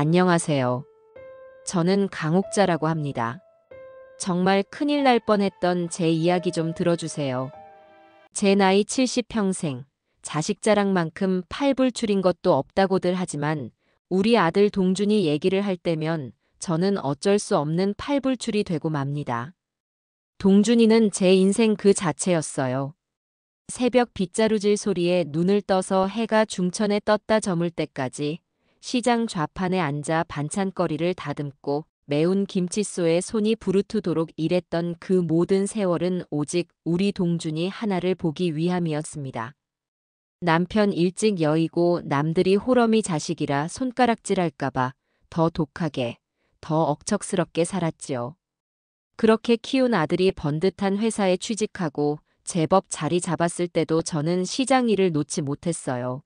안녕하세요. 저는 강옥자라고 합니다. 정말 큰일 날 뻔했던 제 이야기 좀 들어주세요. 제 나이 70평생, 자식 자랑만큼 팔불출인 것도 없다고들 하지만 우리 아들 동준이 얘기를 할 때면 저는 어쩔 수 없는 팔불출이 되고 맙니다. 동준이는 제 인생 그 자체였어요. 새벽 빗자루질 소리에 눈을 떠서 해가 중천에 떴다 저물 때까지 시장 좌판에 앉아 반찬거리를 다듬고 매운 김칫소에 손이 부르트도록 일했던 그 모든 세월은 오직 우리 동준이 하나를 보기 위함이었습니다. 남편 일찍 여의고 남들이 호러미 자식이라 손가락질할까봐 더 독하게, 더 억척스럽게 살았지요. 그렇게 키운 아들이 번듯한 회사에 취직하고 제법 자리 잡았을 때도 저는 시장 일을 놓지 못했어요.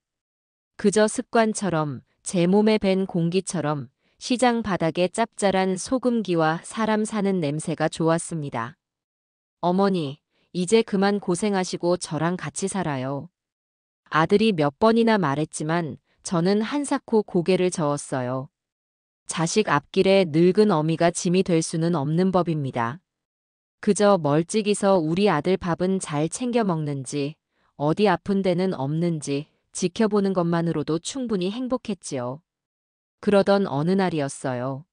그저 습관처럼 제 몸에 밴 공기처럼 시장 바닥에 짭짤한 소금기와 사람 사는 냄새가 좋았습니다. 어머니, 이제 그만 고생하시고 저랑 같이 살아요. 아들이 몇 번이나 말했지만 저는 한사코 고개를 저었어요. 자식 앞길에 늙은 어미가 짐이 될 수는 없는 법입니다. 그저 멀찍이서 우리 아들 밥은 잘 챙겨 먹는지, 어디 아픈 데는 없는지 지켜보는 것만으로도 충분히 행복했지요. 그러던 어느 날이었어요.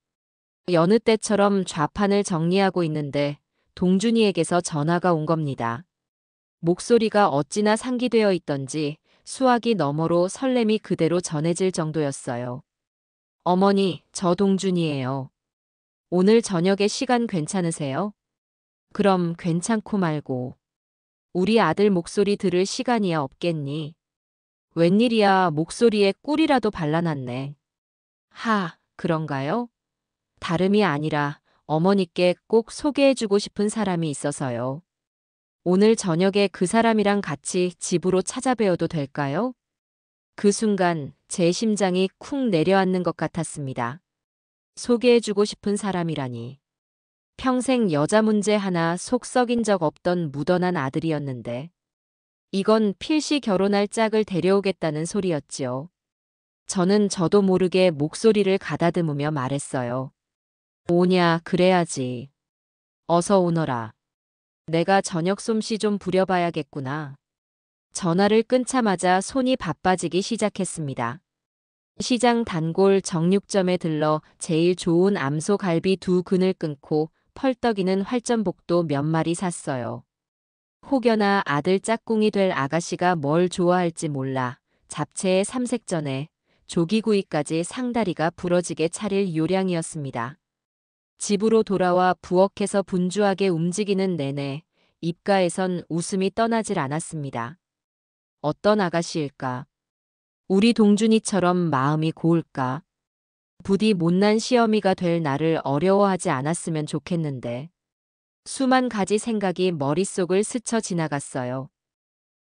여느 때처럼 좌판을 정리하고 있는데 동준이에게서 전화가 온 겁니다. 목소리가 어찌나 상기되어 있던지 수화기 너머로 설렘이 그대로 전해질 정도였어요. 어머니, 저 동준이에요. 오늘 저녁에 시간 괜찮으세요? 그럼 괜찮고 말고. 우리 아들 목소리 들을 시간이야 없겠니? 웬일이야 목소리에 꿀이라도 발라놨네. 하, 그런가요? 다름이 아니라 어머니께 꼭 소개해주고 싶은 사람이 있어서요. 오늘 저녁에 그 사람이랑 같이 집으로 찾아뵈어도 될까요? 그 순간 제 심장이 쿵 내려앉는 것 같았습니다. 소개해주고 싶은 사람이라니. 평생 여자 문제 하나 속 썩인 적 없던 무던한 아들이었는데 이건 필시 결혼할 짝을 데려오겠다는 소리였지요. 저는 저도 모르게 목소리를 가다듬으며 말했어요. 오냐, 그래야지. 어서 오너라. 내가 저녁 솜씨 좀 부려봐야겠구나. 전화를 끊자마자 손이 바빠지기 시작했습니다. 시장 단골 정육점에 들러 제일 좋은 암소갈비 2근을 끊고 펄떡이는 활전복도 몇 마리 샀어요. 혹여나 아들 짝꿍이 될 아가씨가 뭘 좋아할지 몰라 잡채에 삼색전에 조기구이까지 상다리가 부러지게 차릴 요량이었습니다. 집으로 돌아와 부엌에서 분주하게 움직이는 내내 입가에선 웃음이 떠나질 않았습니다. 어떤 아가씨일까? 우리 동준이처럼 마음이 고울까? 부디 못난 시어미가 될 나를 어려워하지 않았으면 좋겠는데. 수만 가지 생각이 머릿속을 스쳐 지나갔어요.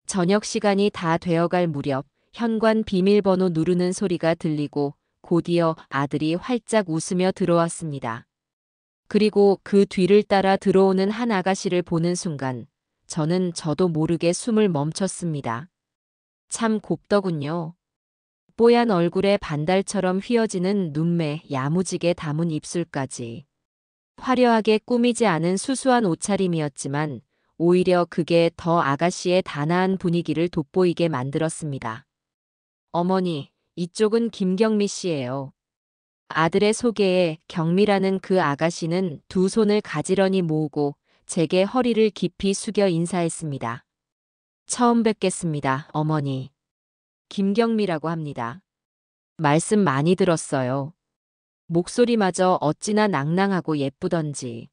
저녁 시간이 다 되어갈 무렵 현관 비밀번호 누르는 소리가 들리고 곧이어 아들이 활짝 웃으며 들어왔습니다. 그리고 그 뒤를 따라 들어오는 한 아가씨를 보는 순간 저는 저도 모르게 숨을 멈췄습니다. 참 곱더군요. 뽀얀 얼굴에 반달처럼 휘어지는 눈매, 야무지게 담은 입술까지. 화려하게 꾸미지 않은 수수한 옷차림이었지만 오히려 그게 더 아가씨의 단아한 분위기를 돋보이게 만들었습니다. 어머니, 이쪽은 김경미 씨예요. 아들의 소개에 경미라는 그 아가씨는 두 손을 가지런히 모으고 제게 허리를 깊이 숙여 인사했습니다. 처음 뵙겠습니다, 어머니. 김경미라고 합니다. 말씀 많이 들었어요. 목소리마저 어찌나 낭낭하고 예쁘던지.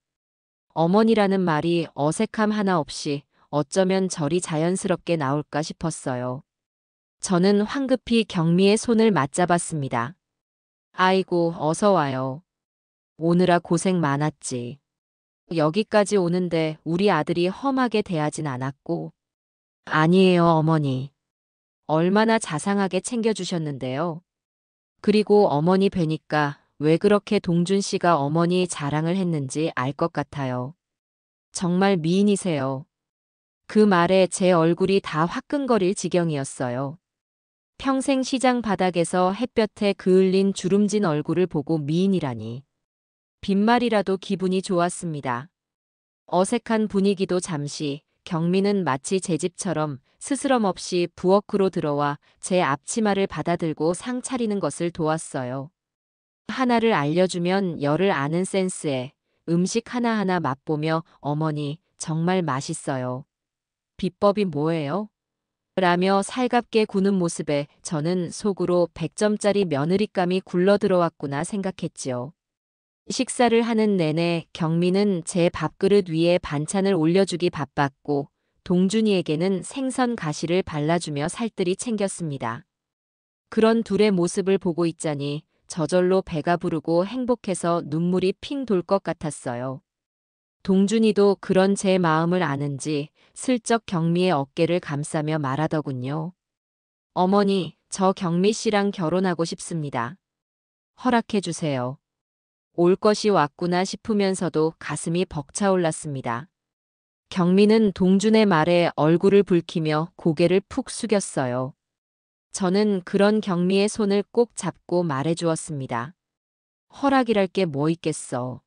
어머니라는 말이 어색함 하나 없이 어쩌면 저리 자연스럽게 나올까 싶었어요. 저는 황급히 경미의 손을 맞잡았습니다. 아이고, 어서 와요. 오느라 고생 많았지. 여기까지 오는데 우리 아들이 험하게 대하진 않았고. 아니에요, 어머니. 얼마나 자상하게 챙겨주셨는데요. 그리고 어머니 뵈니까 왜 그렇게 동준 씨가 어머니 자랑을 했는지 알 것 같아요. 정말 미인이세요. 그 말에 제 얼굴이 다 화끈거릴 지경이었어요. 평생 시장 바닥에서 햇볕에 그을린 주름진 얼굴을 보고 미인이라니. 빈말이라도 기분이 좋았습니다. 어색한 분위기도 잠시, 경미는 마치 제 집처럼 스스럼 없이 부엌으로 들어와 제 앞치마를 받아들고 상 차리는 것을 도왔어요. 하나를 알려주면 열을 아는 센스에 음식 하나하나 맛보며 어머니, 정말 맛있어요. 비법이 뭐예요? 라며 살갑게 구는 모습에 저는 속으로 100점짜리 며느리감이 굴러들어왔구나 생각했지요. 식사를 하는 내내 경미는 제 밥그릇 위에 반찬을 올려주기 바빴고 동준이에게는 생선 가시를 발라주며 살뜰히 챙겼습니다. 그런 둘의 모습을 보고 있자니 저절로 배가 부르고 행복해서 눈물이 핑 돌 것 같았어요. 동준이도 그런 제 마음을 아는지 슬쩍 경미의 어깨를 감싸며 말하더군요. 어머니, 저 경미 씨랑 결혼하고 싶습니다. 허락해 주세요. 올 것이 왔구나 싶으면서도 가슴이 벅차올랐습니다. 경미는 동준의 말에 얼굴을 붉히며 고개를 푹 숙였어요. 저는 그런 경미의 손을 꼭 잡고 말해주었습니다. 허락이랄 게 뭐 있겠어.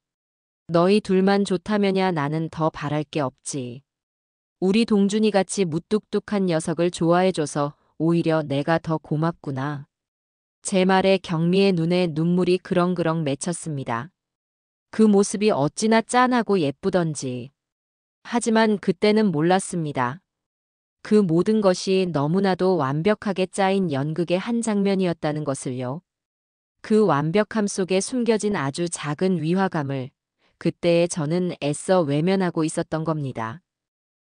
너희 둘만 좋다면야 나는 더 바랄 게 없지. 우리 동준이 같이 무뚝뚝한 녀석을 좋아해줘서 오히려 내가 더 고맙구나. 제 말에 경미의 눈에 눈물이 그렁그렁 맺혔습니다. 그 모습이 어찌나 짠하고 예쁘던지. 하지만 그때는 몰랐습니다. 그 모든 것이 너무나도 완벽하게 짜인 연극의 한 장면이었다는 것을요. 그 완벽함 속에 숨겨진 아주 작은 위화감을 그때의 저는 애써 외면하고 있었던 겁니다.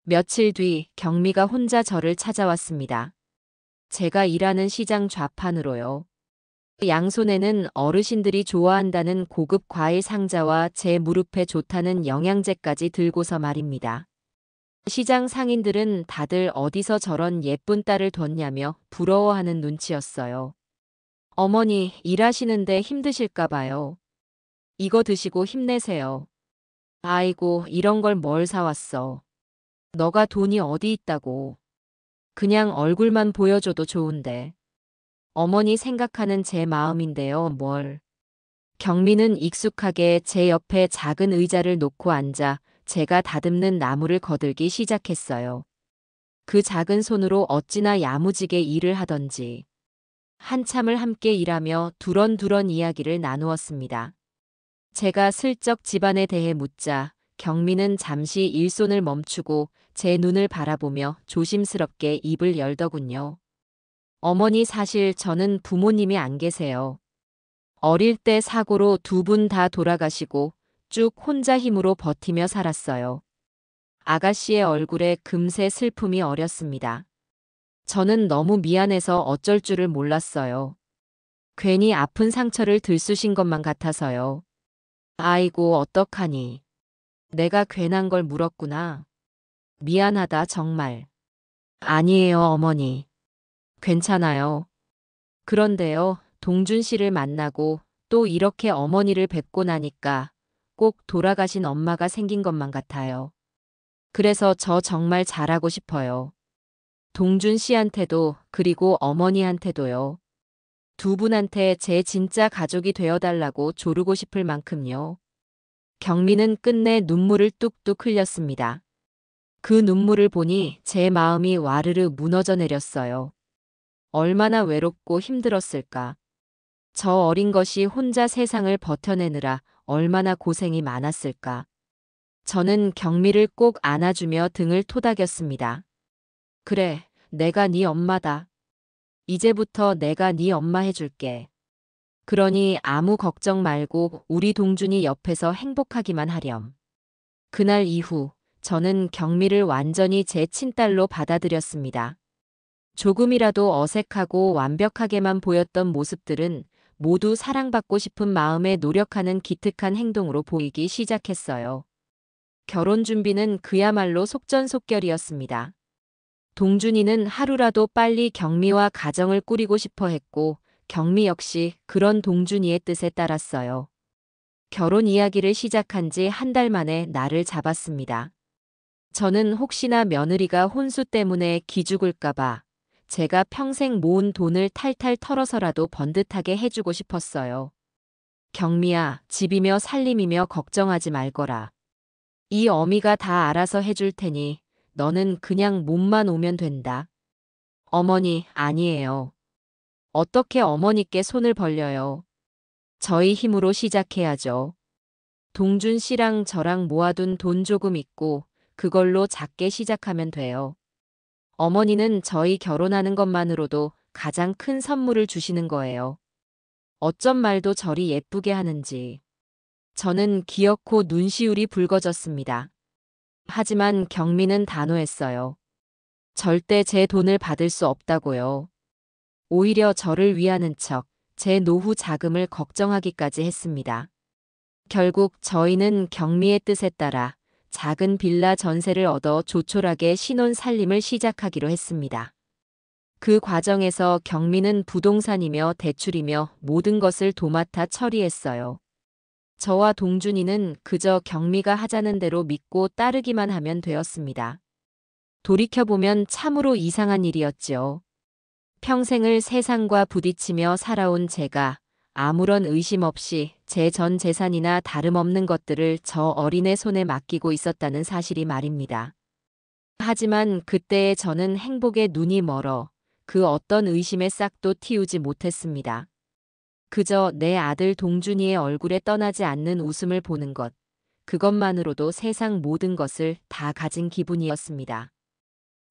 며칠 뒤 경미가 혼자 저를 찾아왔습니다. 제가 일하는 시장 좌판으로요. 양손에는 어르신들이 좋아한다는 고급 과일 상자와 제 무릎에 좋다는 영양제까지 들고서 말입니다. 시장 상인들은 다들 어디서 저런 예쁜 딸을 뒀냐며 부러워하는 눈치였어요. 어머니, 일하시는데 힘드실까 봐요. 이거 드시고 힘내세요. 아이고, 이런 걸 뭘 사왔어. 너가 돈이 어디 있다고. 그냥 얼굴만 보여줘도 좋은데. 어머니 생각하는 제 마음인데요, 뭘. 경미는 익숙하게 제 옆에 작은 의자를 놓고 앉아 제가 다듬는 나무를 거들기 시작했어요. 그 작은 손으로 어찌나 야무지게 일을 하던지. 한참을 함께 일하며 두런두런 이야기를 나누었습니다. 제가 슬쩍 집안에 대해 묻자 경미는 잠시 일손을 멈추고 제 눈을 바라보며 조심스럽게 입을 열더군요. 어머니, 사실 저는 부모님이 안 계세요. 어릴 때 사고로 두 분 다 돌아가시고 쭉 혼자 힘으로 버티며 살았어요. 아가씨의 얼굴에 금세 슬픔이 어렸습니다. 저는 너무 미안해서 어쩔 줄을 몰랐어요. 괜히 아픈 상처를 들쑤신 것만 같아서요. 아이고, 어떡하니. 내가 괜한 걸 물었구나. 미안하다, 정말. 아니에요, 어머니. 괜찮아요. 그런데요, 동준 씨를 만나고 또 이렇게 어머니를 뵙고 나니까 꼭 돌아가신 엄마가 생긴 것만 같아요. 그래서 저 정말 잘하고 싶어요. 동준 씨한테도 그리고 어머니한테도요. 두 분한테 제 진짜 가족이 되어달라고 조르고 싶을 만큼요. 경미는 끝내 눈물을 뚝뚝 흘렸습니다. 그 눈물을 보니 제 마음이 와르르 무너져 내렸어요. 얼마나 외롭고 힘들었을까. 저 어린 것이 혼자 세상을 버텨내느라 얼마나 고생이 많았을까. 저는 경미를 꼭 안아주며 등을 토닥였습니다. 그래, 내가 네 엄마다. 이제부터 내가 네 엄마 해줄게. 그러니 아무 걱정 말고 우리 동준이 옆에서 행복하기만 하렴. 그날 이후 저는 경미를 완전히 제 친딸로 받아들였습니다. 조금이라도 어색하고 완벽하게만 보였던 모습들은 모두 사랑받고 싶은 마음에 노력하는 기특한 행동으로 보이기 시작했어요. 결혼 준비는 그야말로 속전속결이었습니다. 동준이는 하루라도 빨리 경미와 가정을 꾸리고 싶어 했고 경미 역시 그런 동준이의 뜻에 따랐어요. 결혼 이야기를 시작한 지 한 달 만에 날을 잡았습니다. 저는 혹시나 며느리가 혼수 때문에 기죽을까봐 제가 평생 모은 돈을 탈탈 털어서라도 번듯하게 해주고 싶었어요. 경미야, 집이며 살림이며 걱정하지 말거라. 이 어미가 다 알아서 해줄 테니 너는 그냥 몸만 오면 된다. 어머니, 아니에요. 어떻게 어머니께 손을 벌려요. 저희 힘으로 시작해야죠. 동준 씨랑 저랑 모아둔 돈 조금 있고 그걸로 작게 시작하면 돼요. 어머니는 저희 결혼하는 것만으로도 가장 큰 선물을 주시는 거예요. 어쩜 말도 저리 예쁘게 하는지. 저는 기어코 눈시울이 붉어졌습니다. 하지만 경미는 단호했어요. 절대 제 돈을 받을 수 없다고요. 오히려 저를 위하는 척 제 노후 자금을 걱정하기까지 했습니다. 결국 저희는 경미의 뜻에 따라 작은 빌라 전세를 얻어 조촐하게 신혼 살림을 시작하기로 했습니다. 그 과정에서 경미는 부동산이며 대출이며 모든 것을 도맡아 처리했어요. 저와 동준이는 그저 경미가 하자는 대로 믿고 따르기만 하면 되었습니다. 돌이켜보면 참으로 이상한 일이었지요. 평생을 세상과 부딪히며 살아온 제가 아무런 의심 없이 제 전 재산이나 다름없는 것들을 저 어린애 손에 맡기고 있었다는 사실이 말입니다. 하지만 그때의 저는 행복에 눈이 멀어 그 어떤 의심의 싹도 틔우지 못했습니다. 그저 내 아들 동준이의 얼굴에 떠나지 않는 웃음을 보는 것, 그것만으로도 세상 모든 것을 다 가진 기분이었습니다.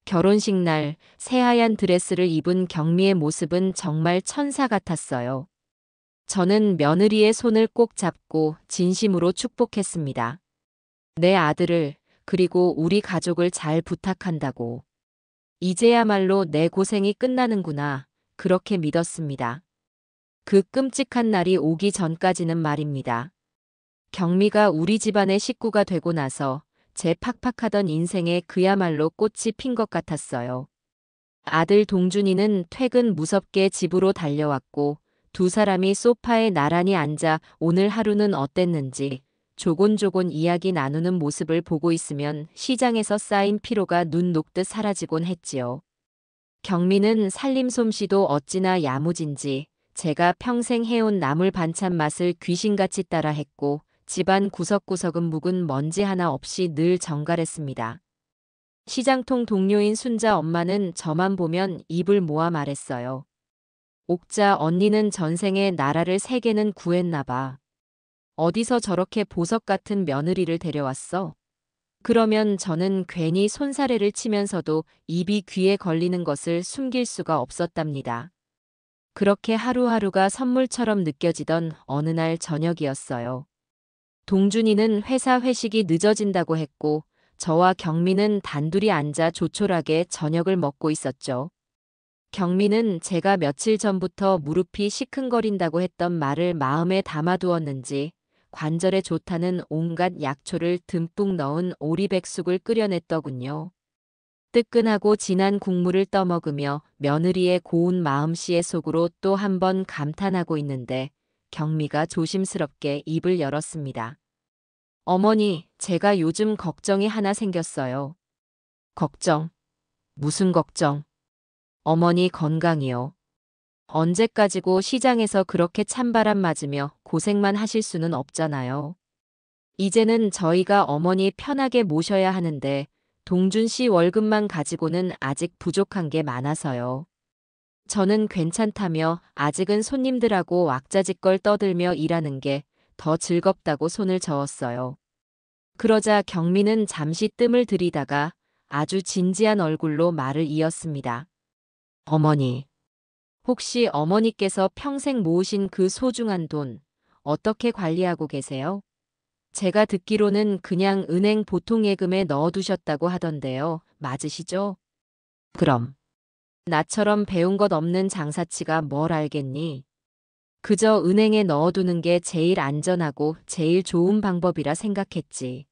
결혼식 날 새하얀 드레스를 입은 경미의 모습은 정말 천사 같았어요. 저는 며느리의 손을 꼭 잡고 진심으로 축복했습니다. 내 아들을, 그리고 우리 가족을 잘 부탁한다고. 이제야말로 내 고생이 끝나는구나. 그렇게 믿었습니다. 그 끔찍한 날이 오기 전까지는 말입니다. 경미가 우리 집안의 식구가 되고 나서 제 팍팍하던 인생에 그야말로 꽃이 핀 것 같았어요. 아들 동준이는 퇴근 무섭게 집으로 달려왔고 두 사람이 소파에 나란히 앉아 오늘 하루는 어땠는지 조곤조곤 이야기 나누는 모습을 보고 있으면 시장에서 쌓인 피로가 눈 녹듯 사라지곤 했지요. 경미는 살림 솜씨도 어찌나 야무진지 제가 평생 해온 나물 반찬 맛을 귀신같이 따라했고 집안 구석구석은 묵은 먼지 하나 없이 늘 정갈했습니다. 시장통 동료인 순자 엄마는 저만 보면 입을 모아 말했어요. 옥자 언니는 전생에 나라를 3개는 구했나 봐. 어디서 저렇게 보석 같은 며느리를 데려왔어? 그러면 저는 괜히 손사래를 치면서도 입이 귀에 걸리는 것을 숨길 수가 없었답니다. 그렇게 하루하루가 선물처럼 느껴지던 어느 날 저녁이었어요. 동준이는 회사 회식이 늦어진다고 했고 저와 경미는 단둘이 앉아 조촐하게 저녁을 먹고 있었죠. 경미는 제가 며칠 전부터 무릎이 시큰거린다고 했던 말을 마음에 담아두었는지 관절에 좋다는 온갖 약초를 듬뿍 넣은 오리백숙을 끓여냈더군요. 뜨끈하고 진한 국물을 떠먹으며 며느리의 고운 마음씨의 속으로 또 한 번 감탄하고 있는데 경미가 조심스럽게 입을 열었습니다. 어머니, 제가 요즘 걱정이 하나 생겼어요. 걱정? 무슨 걱정? 어머니 건강이요. 언제까지고 시장에서 그렇게 찬바람 맞으며 고생만 하실 수는 없잖아요. 이제는 저희가 어머니 편하게 모셔야 하는데 동준 씨 월급만 가지고는 아직 부족한 게 많아서요. 저는 괜찮다며 아직은 손님들하고 왁자지껄 떠들며 일하는 게 더 즐겁다고 손을 저었어요. 그러자 경미는 잠시 뜸을 들이다가 아주 진지한 얼굴로 말을 이었습니다. 어머니, 혹시 어머니께서 평생 모으신 그 소중한 돈 어떻게 관리하고 계세요? 제가 듣기로는 그냥 은행 보통 예금에 넣어두셨다고 하던데요. 맞으시죠? 그럼 나처럼 배운 것 없는 장사치가 뭘 알겠니? 그저 은행에 넣어두는 게 제일 안전하고 제일 좋은 방법이라 생각했지.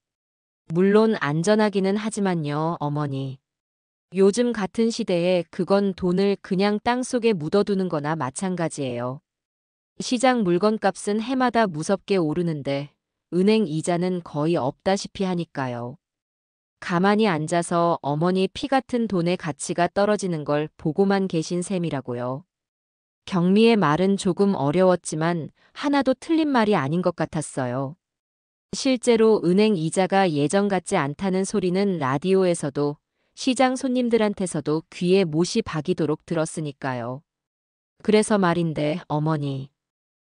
물론 안전하기는 하지만요, 어머니. 요즘 같은 시대에 그건 돈을 그냥 땅속에 묻어두는 거나 마찬가지예요. 시장 물건값은 해마다 무섭게 오르는데 은행 이자는 거의 없다시피 하니까요. 가만히 앉아서 어머니 피 같은 돈의 가치가 떨어지는 걸 보고만 계신 셈이라고요. 경미의 말은 조금 어려웠지만 하나도 틀린 말이 아닌 것 같았어요. 실제로 은행 이자가 예전 같지 않다는 소리는 라디오에서도 시장 손님들한테서도 귀에 못이 박이도록 들었으니까요. 그래서 말인데 어머니,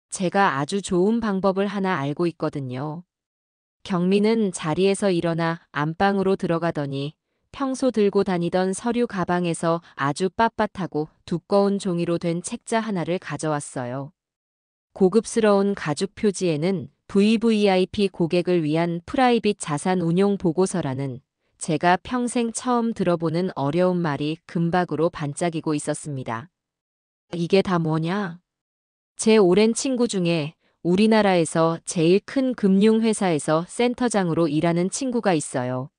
제가 아주 좋은 방법을 하나 알고 있거든요. 경미는 자리에서 일어나 안방으로 들어가더니 평소 들고 다니던 서류 가방에서 아주 빳빳하고 두꺼운 종이로 된 책자 하나를 가져왔어요. 고급스러운 가죽 표지에는 VVIP 고객을 위한 프라이빗 자산 운용 보고서라는 제가 평생 처음 들어보는 어려운 말이 금박으로 반짝이고 있었습니다. 이게 다 뭐냐? 제 오랜 친구 중에 우리나라에서 제일 큰 금융회사에서 센터장으로 일하는 친구가 있어요.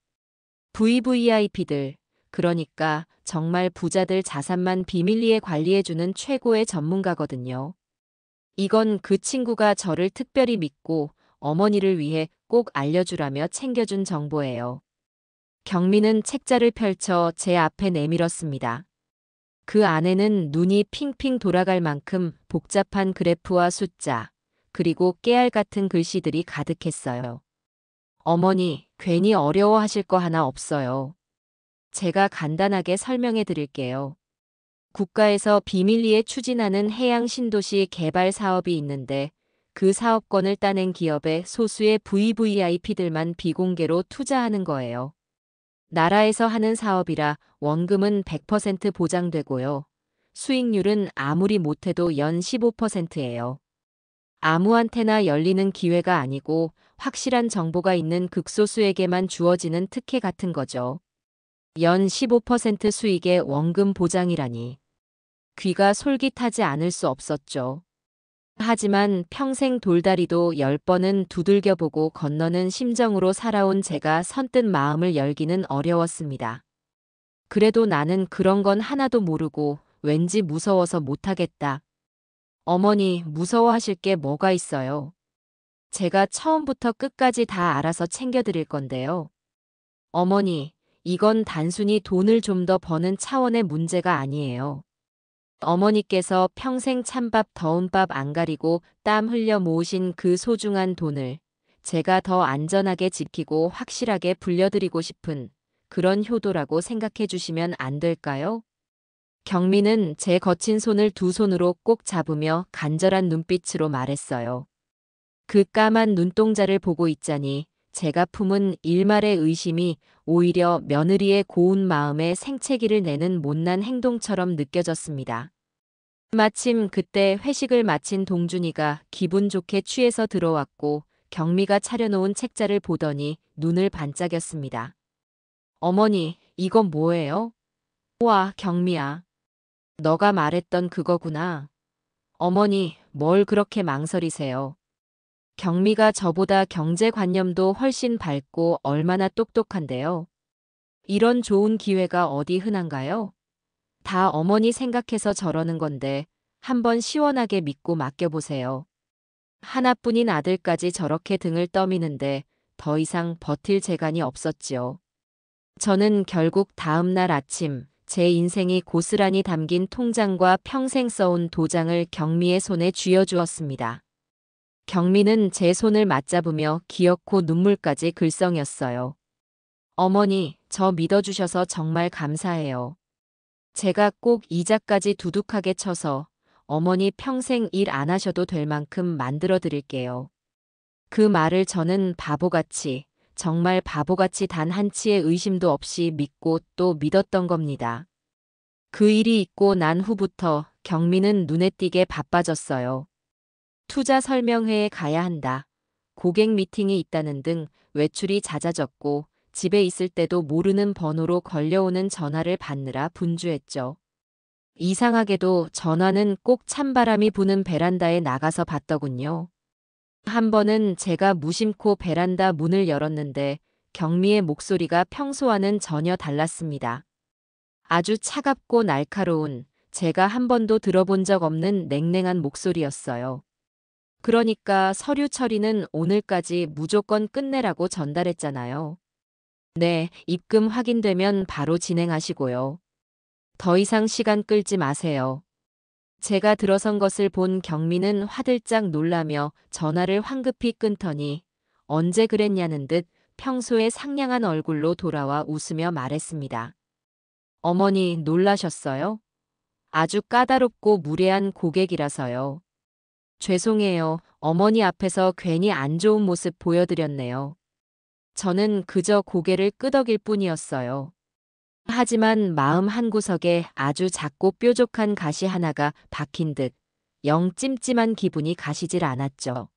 VVIP들, 그러니까 정말 부자들 자산만 비밀리에 관리해주는 최고의 전문가거든요. 이건 그 친구가 저를 특별히 믿고 어머니를 위해 꼭 알려주라며 챙겨준 정보예요. 경미는 책자를 펼쳐 제 앞에 내밀었습니다. 그 안에는 눈이 핑핑 돌아갈 만큼 복잡한 그래프와 숫자, 그리고 깨알 같은 글씨들이 가득했어요. 어머니, 괜히 어려워하실 거 하나 없어요. 제가 간단하게 설명해 드릴게요. 국가에서 비밀리에 추진하는 해양 신도시 개발 사업이 있는데 그 사업권을 따낸 기업의 소수의 VVIP들만 비공개로 투자하는 거예요. 나라에서 하는 사업이라 원금은 100% 보장되고요. 수익률은 아무리 못해도 연 15%예요. 아무한테나 열리는 기회가 아니고 확실한 정보가 있는 극소수에게만 주어지는 특혜 같은 거죠. 연 15% 수익의 원금 보장이라니. 귀가 솔깃하지 않을 수 없었죠. 하지만 평생 돌다리도 10번은 두들겨보고 건너는 심정으로 살아온 제가 선뜻 마음을 열기는 어려웠습니다. 그래도 나는 그런 건 하나도 모르고 왠지 무서워서 못하겠다. 어머니, 무서워하실 게 뭐가 있어요? 제가 처음부터 끝까지 다 알아서 챙겨드릴 건데요. 어머니, 이건 단순히 돈을 좀 더 버는 차원의 문제가 아니에요. 어머니께서 평생 찬밥 더운 밥 안 가리고 땀 흘려 모으신 그 소중한 돈을 제가 더 안전하게 지키고 확실하게 불려드리고 싶은 그런 효도라고 생각해 주시면 안 될까요? 경미는 제 거친 손을 두 손으로 꼭 잡으며 간절한 눈빛으로 말했어요. 그 까만 눈동자를 보고 있자니 제가 품은 일말의 의심이 오히려 며느리의 고운 마음에 생채기를 내는 못난 행동처럼 느껴졌습니다. 마침 그때 회식을 마친 동준이가 기분 좋게 취해서 들어왔고 경미가 차려놓은 책자를 보더니 눈을 반짝였습니다. 어머니, 이건 뭐예요? 와, 경미야. 너가 말했던 그거구나. 어머니, 뭘 그렇게 망설이세요? 경미가 저보다 경제관념도 훨씬 밝고 얼마나 똑똑한데요. 이런 좋은 기회가 어디 흔한가요? 다 어머니 생각해서 저러는 건데 한번 시원하게 믿고 맡겨보세요. 하나뿐인 아들까지 저렇게 등을 떠미는데 더 이상 버틸 재간이 없었지요. 저는 결국 다음 날 아침 제 인생이 고스란히 담긴 통장과 평생 써온 도장을 경미의 손에 쥐어주었습니다. 경미는 제 손을 맞잡으며 기어코 눈물까지 글썽였어요. 어머니, 저 믿어주셔서 정말 감사해요. 제가 꼭 이자까지 두둑하게 쳐서 어머니 평생 일 안 하셔도 될 만큼 만들어 드릴게요. 그 말을 저는 바보같이, 정말 바보같이 단 한치의 의심도 없이 믿고 또 믿었던 겁니다. 그 일이 있고 난 후부터 경미는 눈에 띄게 바빠졌어요. 투자 설명회에 가야 한다. 고객 미팅이 있다는 등 외출이 잦아졌고 집에 있을 때도 모르는 번호로 걸려오는 전화를 받느라 분주했죠. 이상하게도 전화는 꼭 찬바람이 부는 베란다에 나가서 받더군요. 한 번은 제가 무심코 베란다 문을 열었는데 경미의 목소리가 평소와는 전혀 달랐습니다. 아주 차갑고 날카로운, 제가 한 번도 들어본 적 없는 냉랭한 목소리였어요. 그러니까 서류 처리는 오늘까지 무조건 끝내라고 전달했잖아요. 네, 입금 확인되면 바로 진행하시고요. 더 이상 시간 끌지 마세요. 제가 들어선 것을 본 경미는 화들짝 놀라며 전화를 황급히 끊더니 언제 그랬냐는 듯 평소의 상냥한 얼굴로 돌아와 웃으며 말했습니다. 어머니 놀라셨어요? 아주 까다롭고 무례한 고객이라서요. 죄송해요. 어머니 앞에서 괜히 안 좋은 모습 보여드렸네요. 저는 그저 고개를 끄덕일 뿐이었어요. 하지만 마음 한구석에 아주 작고 뾰족한 가시 하나가 박힌 듯 영 찜찜한 기분이 가시질 않았죠.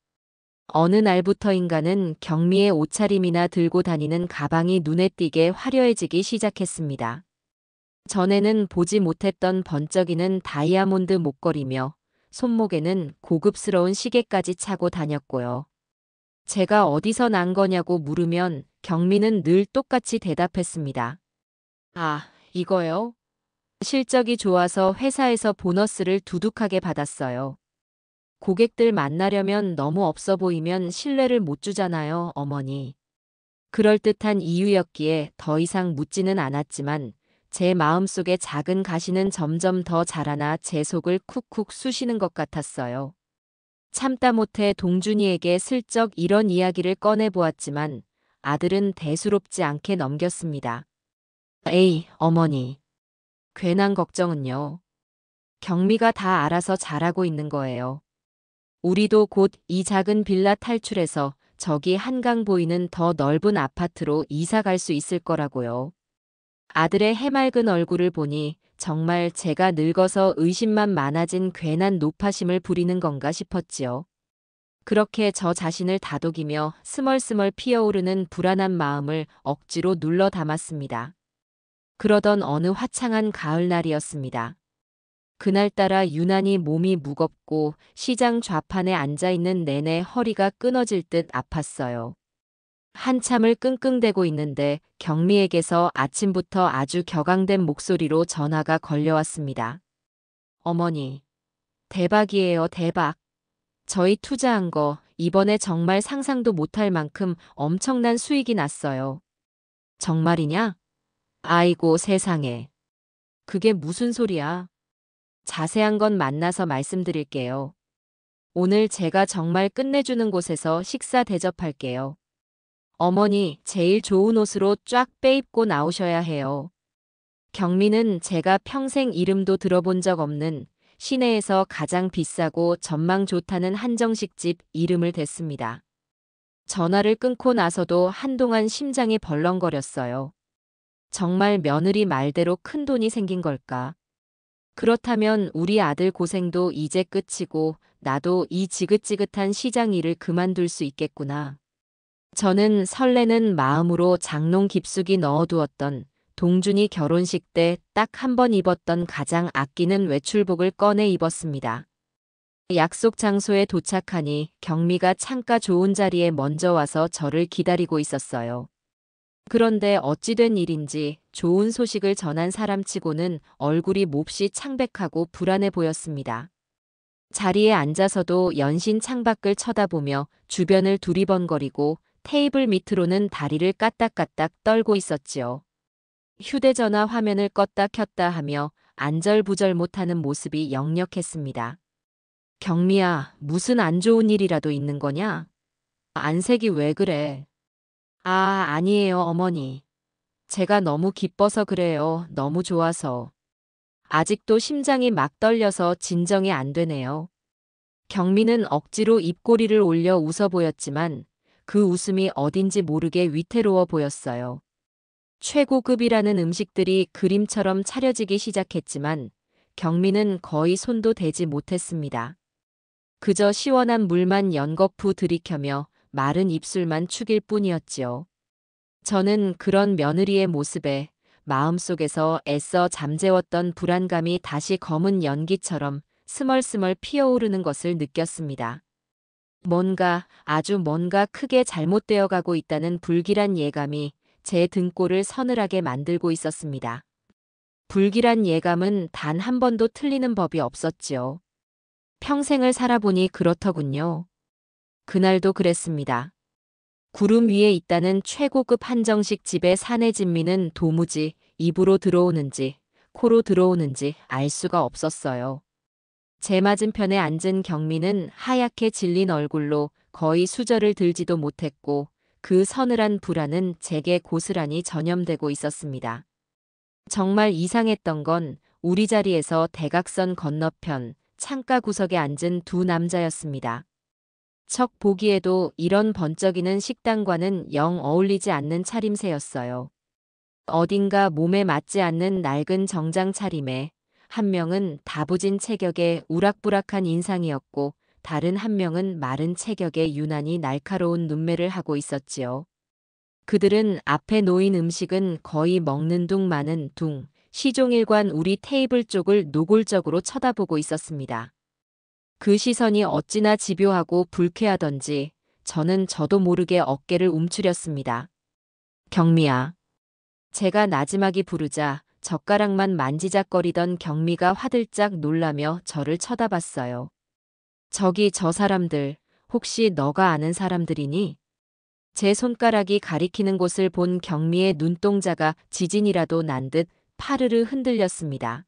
어느 날부터인가는 경미의 옷차림이나 들고 다니는 가방이 눈에 띄게 화려해지기 시작했습니다. 전에는 보지 못했던 번쩍이는 다이아몬드 목걸이며 손목에는 고급스러운 시계까지 차고 다녔고요. 제가 어디서 난 거냐고 물으면 경미는 늘 똑같이 대답했습니다. 아, 이거요? 실적이 좋아서 회사에서 보너스를 두둑하게 받았어요. 고객들 만나려면 너무 없어 보이면 신뢰를 못 주잖아요, 어머니. 그럴듯한 이유였기에 더 이상 묻지는 않았지만 제 마음속에 작은 가시는 점점 더 자라나 제 속을 쿡쿡 쑤시는 것 같았어요. 참다 못해 동준이에게 슬쩍 이런 이야기를 꺼내보았지만 아들은 대수롭지 않게 넘겼습니다. 에이, 어머니. 괜한 걱정은요. 경미가 다 알아서 잘하고 있는 거예요. 우리도 곧 이 작은 빌라 탈출해서 저기 한강 보이는 더 넓은 아파트로 이사 갈 수 있을 거라고요. 아들의 해맑은 얼굴을 보니 정말 제가 늙어서 의심만 많아진 괜한 노파심을 부리는 건가 싶었지요. 그렇게 저 자신을 다독이며 스멀스멀 피어오르는 불안한 마음을 억지로 눌러 담았습니다. 그러던 어느 화창한 가을날이었습니다. 그날따라 유난히 몸이 무겁고 시장 좌판에 앉아있는 내내 허리가 끊어질 듯 아팠어요. 한참을 끙끙대고 있는데 경미에게서 아침부터 아주 격앙된 목소리로 전화가 걸려왔습니다. 어머니, 대박이에요, 대박. 저희 투자한 거 이번에 정말 상상도 못할 만큼 엄청난 수익이 났어요. 정말이냐? 아이고 세상에. 그게 무슨 소리야? 자세한 건 만나서 말씀드릴게요. 오늘 제가 정말 끝내주는 곳에서 식사 대접할게요. 어머니, 제일 좋은 옷으로 쫙 빼입고 나오셔야 해요. 경미는 제가 평생 이름도 들어본 적 없는 시내에서 가장 비싸고 전망 좋다는 한정식집 이름을 댔습니다. 전화를 끊고 나서도 한동안 심장이 벌렁거렸어요. 정말 며느리 말대로 큰 돈이 생긴 걸까? 그렇다면 우리 아들 고생도 이제 끝이고 나도 이 지긋지긋한 시장 일을 그만둘 수 있겠구나. 저는 설레는 마음으로 장롱 깊숙이 넣어두었던 동준이 결혼식 때 딱 한 번 입었던 가장 아끼는 외출복을 꺼내 입었습니다. 약속 장소에 도착하니 경미가 창가 좋은 자리에 먼저 와서 저를 기다리고 있었어요. 그런데 어찌 된 일인지 좋은 소식을 전한 사람치고는 얼굴이 몹시 창백하고 불안해 보였습니다. 자리에 앉아서도 연신 창밖을 쳐다보며 주변을 두리번거리고 테이블 밑으로는 다리를 까딱까딱 떨고 있었지요. 휴대전화 화면을 껐다 켰다 하며 안절부절 못하는 모습이 역력했습니다. 경미야, 무슨 안 좋은 일이라도 있는 거냐? 안색이 왜 그래? 아, 아니에요, 어머니. 제가 너무 기뻐서 그래요. 너무 좋아서. 아직도 심장이 막 떨려서 진정이 안 되네요. 경미는 억지로 입꼬리를 올려 웃어 보였지만 그 웃음이 어딘지 모르게 위태로워 보였어요. 최고급이라는 음식들이 그림처럼 차려지기 시작했지만 경미는 거의 손도 대지 못했습니다. 그저 시원한 물만 연거푸 들이켜며 마른 입술만 축일 뿐이었지요. 저는 그런 며느리의 모습에 마음속에서 애써 잠재웠던 불안감이 다시 검은 연기처럼 스멀스멀 피어오르는 것을 느꼈습니다. 뭔가 크게 잘못되어 가고 있다는 불길한 예감이 제 등골을 서늘하게 만들고 있었습니다. 불길한 예감은 단 한 번도 틀리는 법이 없었지요. 평생을 살아보니 그렇더군요. 그날도 그랬습니다. 구름 위에 있다는 최고급 한정식 집의 사내 진미는 도무지 입으로 들어오는지 코로 들어오는지 알 수가 없었어요. 제 맞은편에 앉은 경미는 하얗게 질린 얼굴로 거의 수저를 들지도 못했고 그 서늘한 불안은 제게 고스란히 전염되고 있었습니다. 정말 이상했던 건 우리 자리에서 대각선 건너편 창가 구석에 앉은 두 남자였습니다. 척 보기에도 이런 번쩍이는 식당과는 영 어울리지 않는 차림새였어요. 어딘가 몸에 맞지 않는 낡은 정장 차림에 한 명은 다부진 체격의 우락부락한 인상이었고 다른 한 명은 마른 체격의 유난히 날카로운 눈매를 하고 있었지요. 그들은 앞에 놓인 음식은 거의 먹는 둥 마는 둥 시종일관 우리 테이블 쪽을 노골적으로 쳐다보고 있었습니다. 그 시선이 어찌나 집요하고 불쾌하던지 저는 저도 모르게 어깨를 움츠렸습니다. 경미야. 제가 나지막이 부르자 젓가락만 만지작거리던 경미가 화들짝 놀라며 저를 쳐다봤어요. 저기 저 사람들, 혹시 너가 아는 사람들이니? 제 손가락이 가리키는 곳을 본 경미의 눈동자가 지진이라도 난 듯 파르르 흔들렸습니다.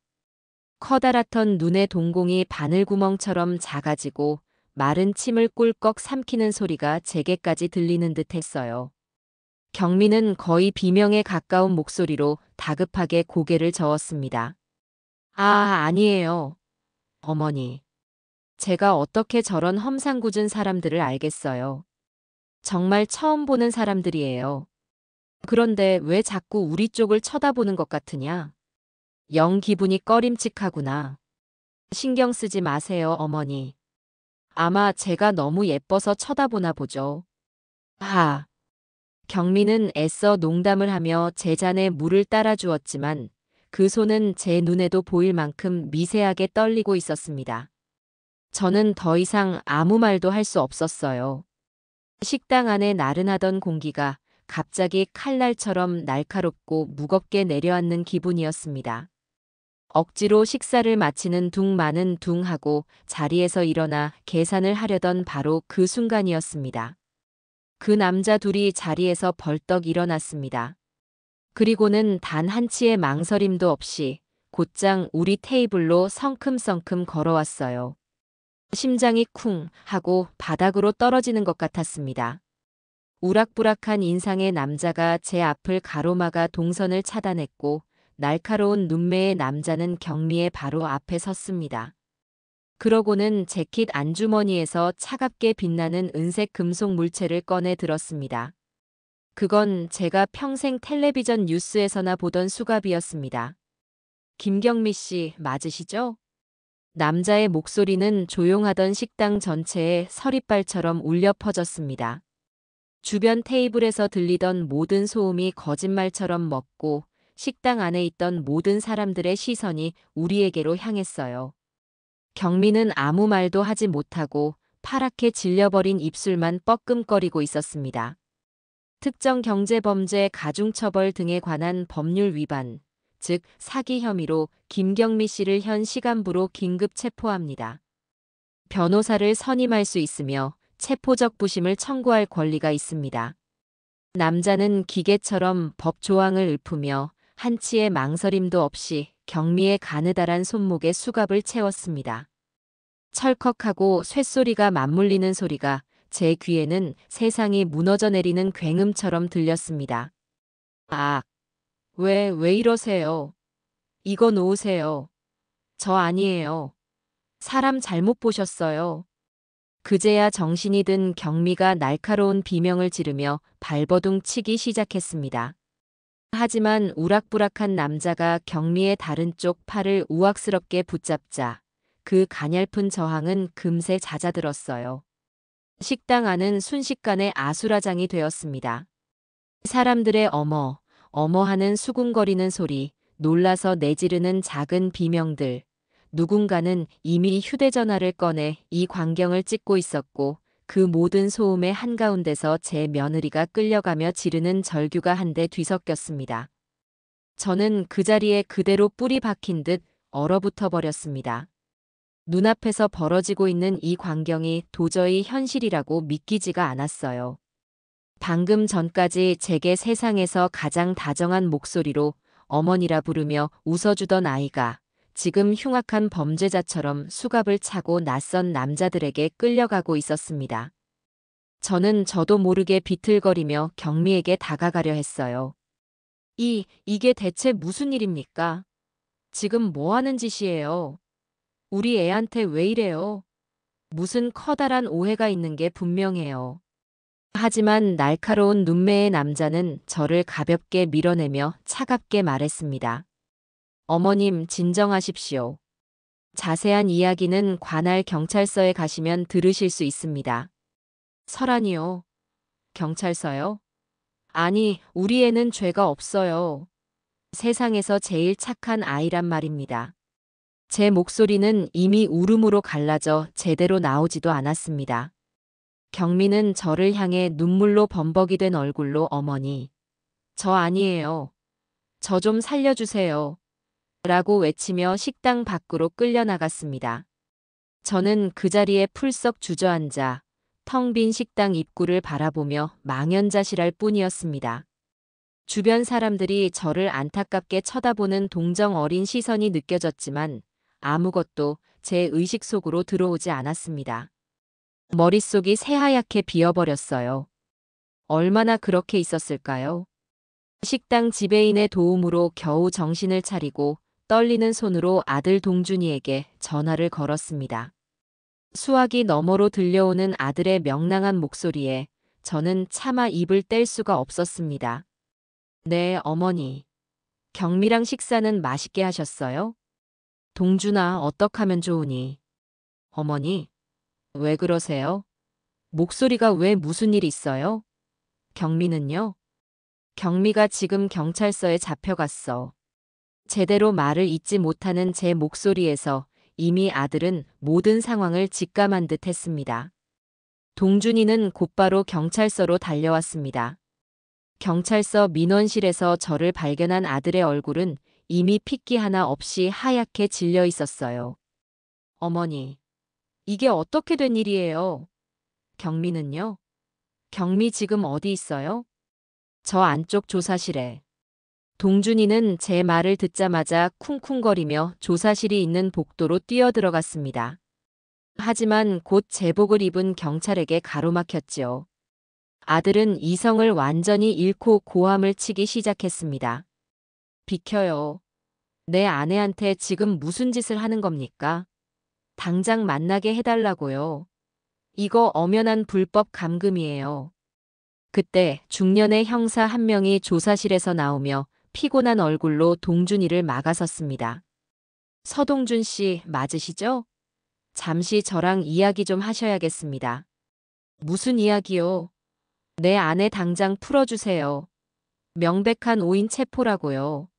커다랗던 눈의 동공이 바늘구멍처럼 작아지고 마른 침을 꿀꺽 삼키는 소리가 제게까지 들리는 듯 했어요. 경미는 거의 비명에 가까운 목소리로 다급하게 고개를 저었습니다. 아, 아니에요. 어머니. 제가 어떻게 저런 험상궂은 사람들을 알겠어요. 정말 처음 보는 사람들이에요. 그런데 왜 자꾸 우리 쪽을 쳐다보는 것 같으냐? 영 기분이 꺼림칙하구나. 신경 쓰지 마세요, 어머니. 아마 제가 너무 예뻐서 쳐다보나 보죠. 아. 경미는 애써 농담을 하며 제 잔에 물을 따라 주었지만 그 손은 제 눈에도 보일 만큼 미세하게 떨리고 있었습니다. 저는 더 이상 아무 말도 할 수 없었어요. 식당 안에 나른하던 공기가 갑자기 칼날처럼 날카롭고 무겁게 내려앉는 기분이었습니다. 억지로 식사를 마치는 둥 마는 둥 하고 자리에서 일어나 계산을 하려던 바로 그 순간이었습니다. 그 남자 둘이 자리에서 벌떡 일어났습니다. 그리고는 단 한치의 망설임도 없이 곧장 우리 테이블로 성큼성큼 걸어왔어요. 심장이 쿵 하고 바닥으로 떨어지는 것 같았습니다. 우락부락한 인상의 남자가 제 앞을 가로막아 동선을 차단했고 날카로운 눈매의 남자는 경미의 바로 앞에 섰습니다. 그러고는 재킷 안주머니에서 차갑게 빛나는 은색 금속 물체를 꺼내 들었습니다. 그건 제가 평생 텔레비전 뉴스에서나 보던 수갑이었습니다. 김경미 씨 맞으시죠? 남자의 목소리는 조용하던 식당 전체에 서리발처럼 울려 퍼졌습니다. 주변 테이블에서 들리던 모든 소음이 거짓말처럼 멎고 식당 안에 있던 모든 사람들의 시선이 우리에게로 향했어요. 경미는 아무 말도 하지 못하고 파랗게 질려버린 입술만 뻐끔거리고 있었습니다. 특정 경제범죄 가중처벌 등에 관한 법률 위반, 즉 사기 혐의로 김경미 씨를 현 시간부로 긴급 체포합니다. 변호사를 선임할 수 있으며 체포적 부심을 청구할 권리가 있습니다. 남자는 기계처럼 법 조항을 읊으며 한치의 망설임도 없이 경미의 가느다란 손목에 수갑을 채웠습니다. 철컥하고 쇳소리가 맞물리는 소리가 제 귀에는 세상이 무너져 내리는 굉음처럼 들렸습니다. 아, 왜 이러세요? 이거 놓으세요. 저 아니에요. 사람 잘못 보셨어요. 그제야 정신이 든 경미가 날카로운 비명을 지르며 발버둥 치기 시작했습니다. 하지만 우락부락한 남자가 경미의 다른 쪽 팔을 우악스럽게 붙잡자 그 가냘픈 저항은 금세 잦아들었어요. 식당 안은 순식간에 아수라장이 되었습니다. 사람들의 어머 하는 수군거리는 소리, 놀라서 내지르는 작은 비명들. 누군가는 이미 휴대전화를 꺼내 이 광경을 찍고 있었고 그 모든 소음의 한가운데서 제 며느리가 끌려가며 지르는 절규가 한데 뒤섞였습니다. 저는 그 자리에 그대로 뿌리 박힌 듯 얼어붙어 버렸습니다. 눈앞에서 벌어지고 있는 이 광경이 도저히 현실이라고 믿기지가 않았어요. 방금 전까지 제게 세상에서 가장 다정한 목소리로 어머니라 부르며 웃어주던 아이가 지금 흉악한 범죄자처럼 수갑을 차고 낯선 남자들에게 끌려가고 있었습니다. 저도 모르게 비틀거리며 경미에게 다가가려 했어요. 이게 대체 무슨 일입니까? 지금 뭐 하는 짓이에요? 우리 애한테 왜 이래요? 무슨 커다란 오해가 있는 게 분명해요. 하지만 날카로운 눈매의 남자는 저를 가볍게 밀어내며 차갑게 말했습니다. 어머님, 진정하십시오. 자세한 이야기는 관할 경찰서에 가시면 들으실 수 있습니다. 설아니요. 경찰서요? 아니, 우리 애는 죄가 없어요. 세상에서 제일 착한 아이란 말입니다. 제 목소리는 이미 울음으로 갈라져 제대로 나오지도 않았습니다. 경미는 저를 향해 눈물로 범벅이 된 얼굴로 어머니, 저 아니에요. 저 좀 살려주세요. 라고 외치며 식당 밖으로 끌려나갔습니다. 저는 그 자리에 풀썩 주저앉아 텅 빈 식당 입구를 바라보며 망연자실할 뿐이었습니다. 주변 사람들이 저를 안타깝게 쳐다보는 동정 어린 시선이 느껴졌지만 아무것도 제 의식 속으로 들어오지 않았습니다. 머릿속이 새하얗게 비어버렸어요. 얼마나 그렇게 있었을까요? 식당 지배인의 도움으로 겨우 정신을 차리고 떨리는 손으로 아들 동준이에게 전화를 걸었습니다. 수화기 너머로 들려오는 아들의 명랑한 목소리에 저는 차마 입을 뗄 수가 없었습니다. 네, 어머니. 경미랑 식사는 맛있게 하셨어요? 동준아, 어떡하면 좋으니? 어머니, 왜 그러세요? 목소리가 왜 무슨 일 있어요? 경미는요? 경미가 지금 경찰서에 잡혀갔어. 제대로 말을 잇지 못하는 제 목소리에서 이미 아들은 모든 상황을 직감한 듯 했습니다. 동준이는 곧바로 경찰서로 달려왔습니다. 경찰서 민원실에서 저를 발견한 아들의 얼굴은 이미 핏기 하나 없이 하얗게 질려 있었어요. 어머니, 이게 어떻게 된 일이에요? 경미는요? 경미 지금 어디 있어요? 저 안쪽 조사실에. 동준이는 제 말을 듣자마자 쿵쿵거리며 조사실이 있는 복도로 뛰어들어갔습니다. 하지만 곧 제복을 입은 경찰에게 가로막혔지요. 아들은 이성을 완전히 잃고 고함을 치기 시작했습니다. 비켜요. 내 아내한테 지금 무슨 짓을 하는 겁니까? 당장 만나게 해달라고요. 이거 엄연한 불법 감금이에요. 그때 중년의 형사 한 명이 조사실에서 나오며 피곤한 얼굴로 동준이를 막아섰습니다. 서동준 씨 맞으시죠? 잠시 저랑 이야기 좀 하셔야겠습니다. 무슨 이야기요? 내 아내 당장 풀어주세요. 명백한 오인 체포라고요.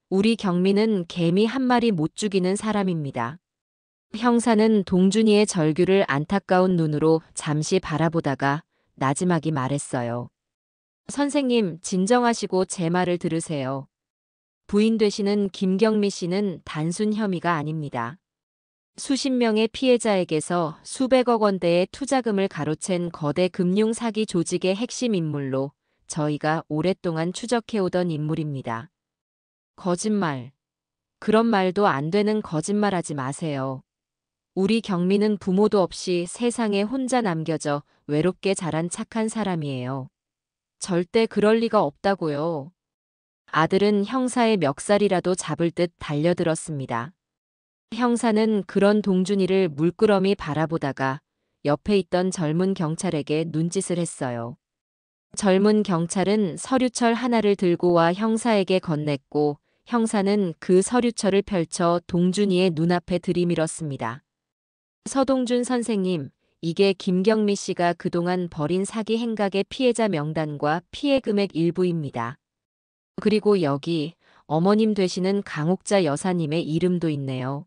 우리 경미는 개미 한 마리 못 죽이는 사람입니다. 형사는 동준이의 절규를 안타까운 눈으로 잠시 바라보다가 나지막이 말했어요. 선생님, 진정하시고 제 말을 들으세요. 부인 되시는 김경미 씨는 단순 혐의가 아닙니다. 수십 명의 피해자에게서 수백억 원대의 투자금을 가로챈 거대 금융 사기 조직의 핵심 인물로 저희가 오랫동안 추적해오던 인물입니다. 거짓말. 그런 말도 안 되는 거짓말하지 마세요. 우리 경미는 부모도 없이 세상에 혼자 남겨져 외롭게 자란 착한 사람이에요. 절대 그럴 리가 없다고요. 아들은 형사의 멱살이라도 잡을 듯 달려들었습니다. 형사는 그런 동준이를 물끄러미 바라보다가 옆에 있던 젊은 경찰에게 눈짓을 했어요. 젊은 경찰은 서류철 하나를 들고 와 형사에게 건넸고 형사는 그 서류철을 펼쳐 동준이의 눈앞에 들이밀었습니다. 서동준 선생님, 이게 김경미 씨가 그동안 벌인 사기 행각의 피해자 명단과 피해 금액 일부입니다. 그리고 여기 어머님 되시는 강옥자 여사님의 이름도 있네요.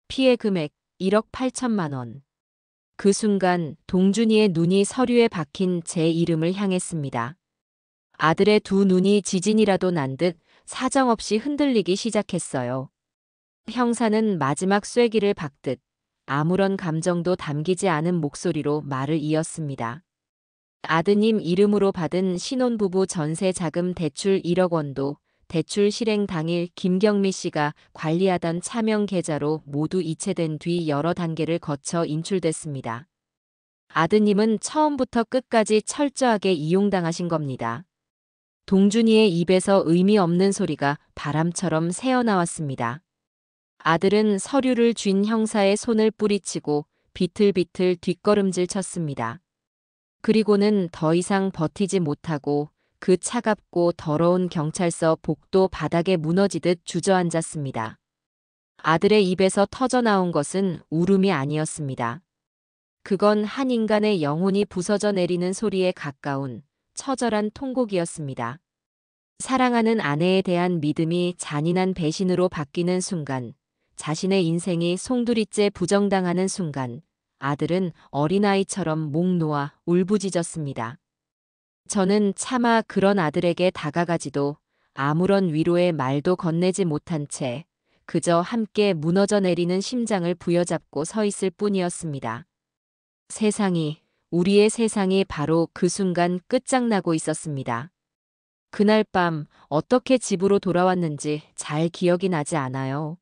피해 금액 1억 8천만 원. 그 순간 동준이의 눈이 서류에 박힌 제 이름을 향했습니다. 아들의 두 눈이 지진이라도 난 듯 사정없이 흔들리기 시작했어요. 형사는 마지막 쐐기를 박듯 아무런 감정도 담기지 않은 목소리로 말을 이었습니다. 아드님 이름으로 받은 신혼부부 전세 자금 대출 1억 원도 대출 실행 당일 김경미 씨가 관리하던 차명 계좌로 모두 이체된 뒤 여러 단계를 거쳐 인출됐습니다. 아드님은 처음부터 끝까지 철저하게 이용당하신 겁니다. 동준이의 입에서 의미 없는 소리가 바람처럼 새어나왔습니다. 아들은 서류를 쥔 형사의 손을 뿌리치고 비틀비틀 뒷걸음질 쳤습니다. 그리고는 더 이상 버티지 못하고 그 차갑고 더러운 경찰서 복도 바닥에 무너지듯 주저앉았습니다. 아들의 입에서 터져나온 것은 울음이 아니었습니다. 그건 한 인간의 영혼이 부서져 내리는 소리에 가까운 처절한 통곡이었습니다. 사랑하는 아내에 대한 믿음이 잔인한 배신으로 바뀌는 순간, 자신의 인생이 송두리째 부정당하는 순간, 아들은 어린아이처럼 목 놓아 울부짖었습니다. 저는 차마 그런 아들에게 다가가지도 아무런 위로의 말도 건네지 못한 채 그저 함께 무너져 내리는 심장을 부여잡고 서 있을 뿐이었습니다. 우리의 세상이 바로 그 순간 끝장나고 있었습니다. 그날 밤 어떻게 집으로 돌아왔는지 잘 기억이 나지 않아요.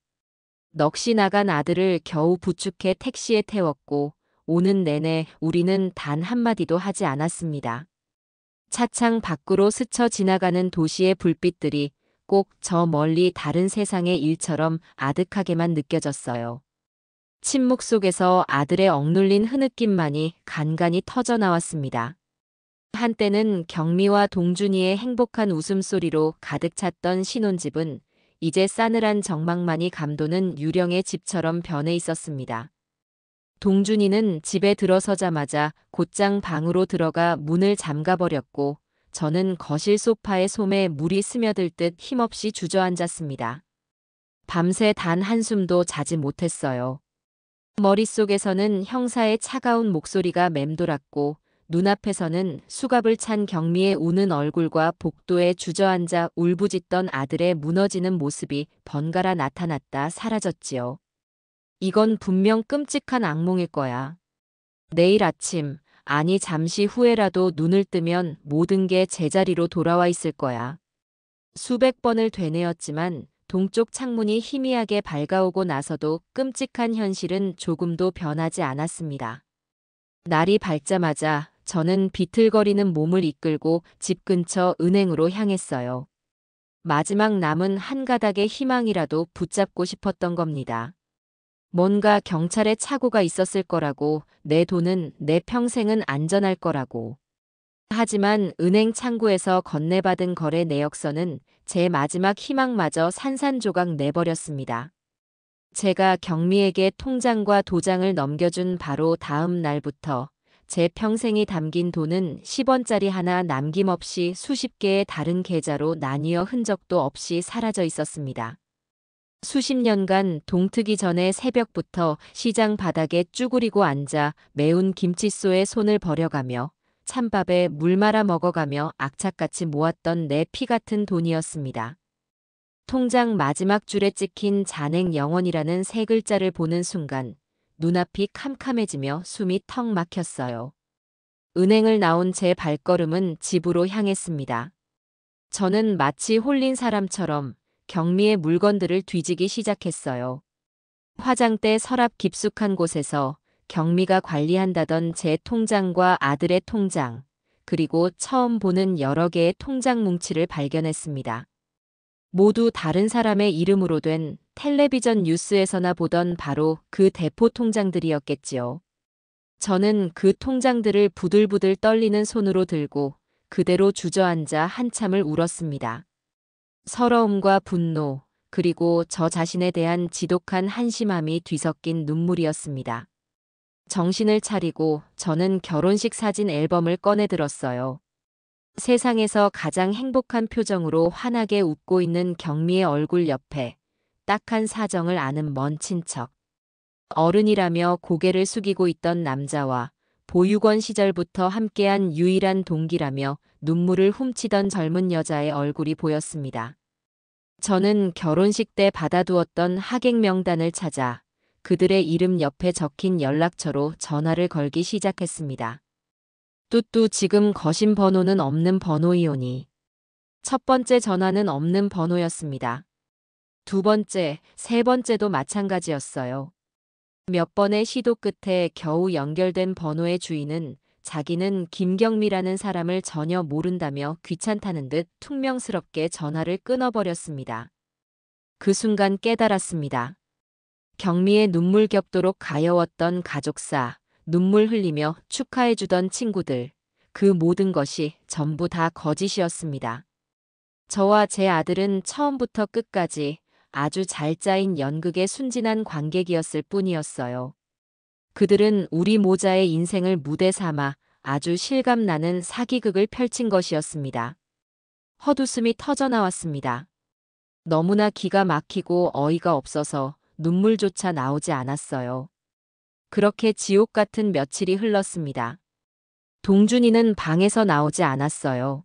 넋이 나간 아들을 겨우 부축해 택시에 태웠고 오는 내내 우리는 단 한마디도 하지 않았습니다. 차창 밖으로 스쳐 지나가는 도시의 불빛들이 꼭 저 멀리 다른 세상의 일처럼 아득하게만 느껴졌어요. 침묵 속에서 아들의 억눌린 흐느낌만이 간간히 터져 나왔습니다. 한때는 경미와 동준이의 행복한 웃음소리로 가득 찼던 신혼집은 이제 싸늘한 정막만이 감도는 유령의 집처럼 변해 있었습니다. 동준이는 집에 들어서자마자 곧장 방으로 들어가 문을 잠가버렸고 저는 거실 소파에 솜에 물이 스며들 듯 힘없이 주저앉았습니다. 밤새 단 한숨도 자지 못했어요. 머릿속에서는 형사의 차가운 목소리가 맴돌았고 눈앞에서는 수갑을 찬 경미의 우는 얼굴과 복도에 주저앉아 울부짖던 아들의 무너지는 모습이 번갈아 나타났다 사라졌지요. 이건 분명 끔찍한 악몽일 거야. 내일 아침, 아니 잠시 후에라도 눈을 뜨면 모든 게 제자리로 돌아와 있을 거야. 수백 번을 되뇌었지만 동쪽 창문이 희미하게 밝아오고 나서도 끔찍한 현실은 조금도 변하지 않았습니다. 날이 밝자마자 저는 비틀거리는 몸을 이끌고 집 근처 은행으로 향했어요. 마지막 남은 한 가닥의 희망이라도 붙잡고 싶었던 겁니다. 뭔가 경찰에 착오가 있었을 거라고, 내 돈은 내 평생은 안전할 거라고. 하지만 은행 창구에서 건네받은 거래 내역서는 제 마지막 희망마저 산산조각 내버렸습니다. 제가 경미에게 통장과 도장을 넘겨준 바로 다음 날부터 제 평생이 담긴 돈은 10원짜리 하나 남김없이 수십 개의 다른 계좌로 나뉘어 흔적도 없이 사라져 있었습니다. 수십 년간 동트기 전에 새벽부터 시장 바닥에 쭈그리고 앉아 매운 김칫소에 손을 버려가며 찬밥에 물 말아 먹어가며 악착같이 모았던 내 피 같은 돈이었습니다. 통장 마지막 줄에 찍힌 잔액 0원이라는 세 글자를 보는 순간 눈앞이 캄캄해지며 숨이 턱 막혔어요. 은행을 나온 제 발걸음은 집으로 향했습니다. 저는 마치 홀린 사람처럼 경미의 물건들을 뒤지기 시작했어요. 화장대 서랍 깊숙한 곳에서 경미가 관리한다던 제 통장과 아들의 통장, 그리고 처음 보는 여러 개의 통장 뭉치를 발견했습니다. 모두 다른 사람의 이름으로 된 텔레비전 뉴스에서나 보던 바로 그 대포 통장들이었겠지요. 저는 그 통장들을 부들부들 떨리는 손으로 들고 그대로 주저앉아 한참을 울었습니다. 서러움과 분노, 그리고 저 자신에 대한 지독한 한심함이 뒤섞인 눈물이었습니다. 정신을 차리고 저는 결혼식 사진 앨범을 꺼내들었어요. 세상에서 가장 행복한 표정으로 환하게 웃고 있는 경미의 얼굴 옆에 딱한 사정을 아는 먼 친척, 어른이라며 고개를 숙이고 있던 남자와 보육원 시절부터 함께한 유일한 동기라며 눈물을 훔치던 젊은 여자의 얼굴이 보였습니다. 저는 결혼식 때 받아두었던 하객 명단을 찾아 그들의 이름 옆에 적힌 연락처로 전화를 걸기 시작했습니다. 뚜뚜 지금 거신 번호는 없는 번호이오니. 첫 번째 전화는 없는 번호였습니다. 두 번째, 세 번째도 마찬가지였어요. 몇 번의 시도 끝에 겨우 연결된 번호의 주인은 자기는 김경미라는 사람을 전혀 모른다며 귀찮다는 듯 퉁명스럽게 전화를 끊어버렸습니다. 그 순간 깨달았습니다. 경미의 눈물 겹도록 가여웠던 가족사, 눈물 흘리며 축하해주던 친구들, 그 모든 것이 전부 다 거짓이었습니다. 저와 제 아들은 처음부터 끝까지 아주 잘 짜인 연극의 순진한 관객이었을 뿐이었어요. 그들은 우리 모자의 인생을 무대 삼아 아주 실감나는 사기극을 펼친 것이었습니다. 헛웃음이 터져나왔습니다. 너무나 기가 막히고 어이가 없어서 눈물조차 나오지 않았어요. 그렇게 지옥 같은 며칠이 흘렀습니다. 동준이는 방에서 나오지 않았어요.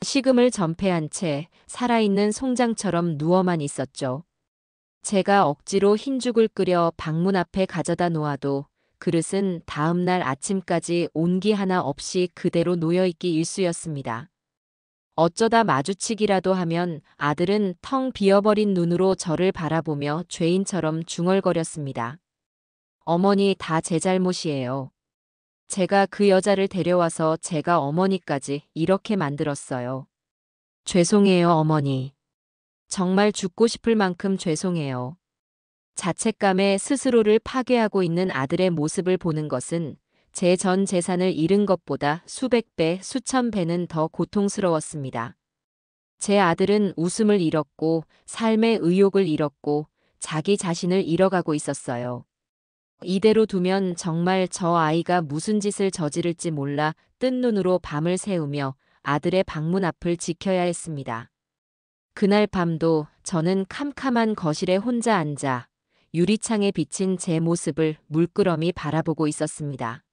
식음을 전폐한 채 살아있는 송장처럼 누워만 있었죠. 제가 억지로 흰죽을 끓여 방문 앞에 가져다 놓아도 그릇은 다음 날 아침까지 온기 하나 없이 그대로 놓여있기 일쑤였습니다. 어쩌다 마주치기라도 하면 아들은 텅 비어버린 눈으로 저를 바라보며 죄인처럼 중얼거렸습니다. 어머니, 다 제 잘못이에요. 제가 그 여자를 데려와서 제가 어머니까지 이렇게 만들었어요. 죄송해요, 어머니. 정말 죽고 싶을 만큼 죄송해요. 자책감에 스스로를 파괴하고 있는 아들의 모습을 보는 것은 제 전 재산을 잃은 것보다 수백 배, 수천 배는 더 고통스러웠습니다. 제 아들은 웃음을 잃었고 삶의 의욕을 잃었고 자기 자신을 잃어가고 있었어요. 이대로 두면 정말 저 아이가 무슨 짓을 저지를지 몰라 뜬 눈으로 밤을 새우며 아들의 방문 앞을 지켜야 했습니다. 그날 밤도 저는 캄캄한 거실에 혼자 앉아 유리창에 비친 제 모습을 물끄러미 바라보고 있었습니다.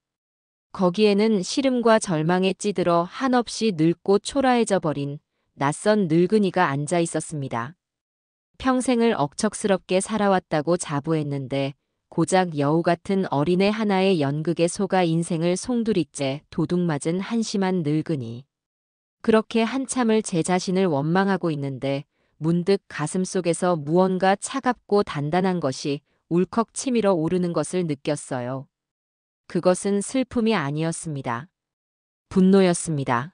거기에는 시름과 절망에 찌들어 한없이 늙고 초라해져 버린 낯선 늙은이가 앉아 있었습니다. 평생을 억척스럽게 살아왔다고 자부했는데 고작 여우 같은 어린애 하나의 연극에 속아 인생을 송두리째 도둑맞은 한심한 늙은이. 그렇게 한참을 제 자신을 원망하고 있는데 문득 가슴속에서 무언가 차갑고 단단한 것이 울컥 치밀어 오르는 것을 느꼈어요. 그것은 슬픔이 아니었습니다. 분노였습니다.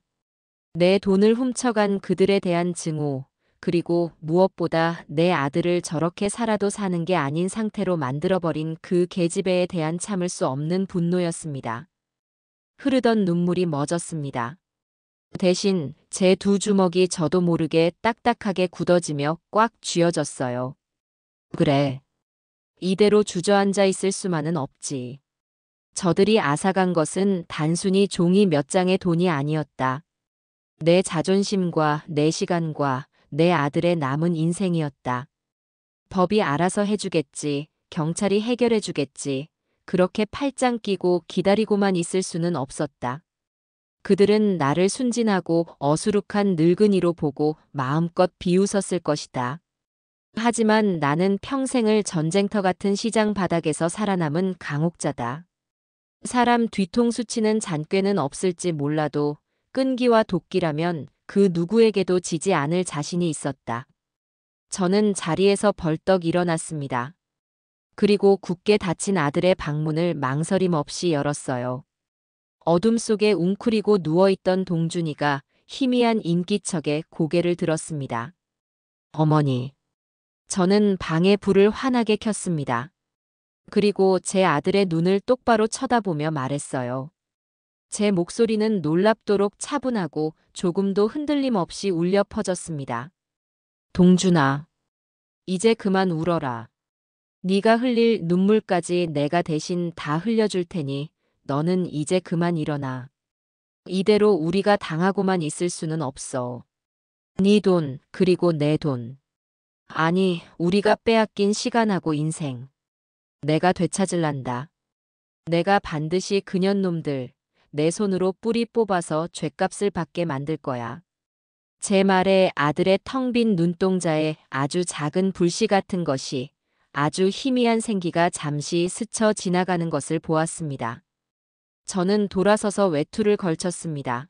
내 돈을 훔쳐간 그들에 대한 증오, 그리고 무엇보다 내 아들을 저렇게 살아도 사는 게 아닌 상태로 만들어버린 그 계집애에 대한 참을 수 없는 분노였습니다. 흐르던 눈물이 멎었습니다. 대신 제 두 주먹이 저도 모르게 딱딱하게 굳어지며 꽉 쥐어졌어요. 그래. 이대로 주저앉아 있을 수만은 없지. 저들이 앗아간 것은 단순히 종이 몇 장의 돈이 아니었다. 내 자존심과 내 시간과 내 아들의 남은 인생이었다. 법이 알아서 해주겠지. 경찰이 해결해주겠지. 그렇게 팔짱 끼고 기다리고만 있을 수는 없었다. 그들은 나를 순진하고 어수룩한 늙은이로 보고 마음껏 비웃었을 것이다. 하지만 나는 평생을 전쟁터 같은 시장 바닥에서 살아남은 강옥자다. 사람 뒤통수 치는 잔꾀는 없을지 몰라도 끈기와 도끼라면 그 누구에게도 지지 않을 자신이 있었다. 저는 자리에서 벌떡 일어났습니다. 그리고 굳게 닫힌 아들의 방문을 망설임 없이 열었어요. 어둠 속에 웅크리고 누워있던 동준이가 희미한 인기척에 고개를 들었습니다. 어머니. 저는 방의 불을 환하게 켰습니다. 그리고 제 아들의 눈을 똑바로 쳐다보며 말했어요. 제 목소리는 놀랍도록 차분하고 조금도 흔들림 없이 울려 퍼졌습니다. 동준아, 이제 그만 울어라. 네가 흘릴 눈물까지 내가 대신 다 흘려줄 테니 너는 이제 그만 일어나. 이대로 우리가 당하고만 있을 수는 없어. 네 돈, 그리고 내 돈. 아니, 우리가 빼앗긴 시간하고 인생. 내가 되찾을란다. 내가 반드시 그년놈들 내 손으로 뿌리 뽑아서 죗값을 받게 만들 거야. 제 말에 아들의 텅 빈 눈동자에 아주 작은 불씨 같은 것이 아주 희미한 생기가 잠시 스쳐 지나가는 것을 보았습니다. 저는 돌아서서 외투를 걸쳤습니다.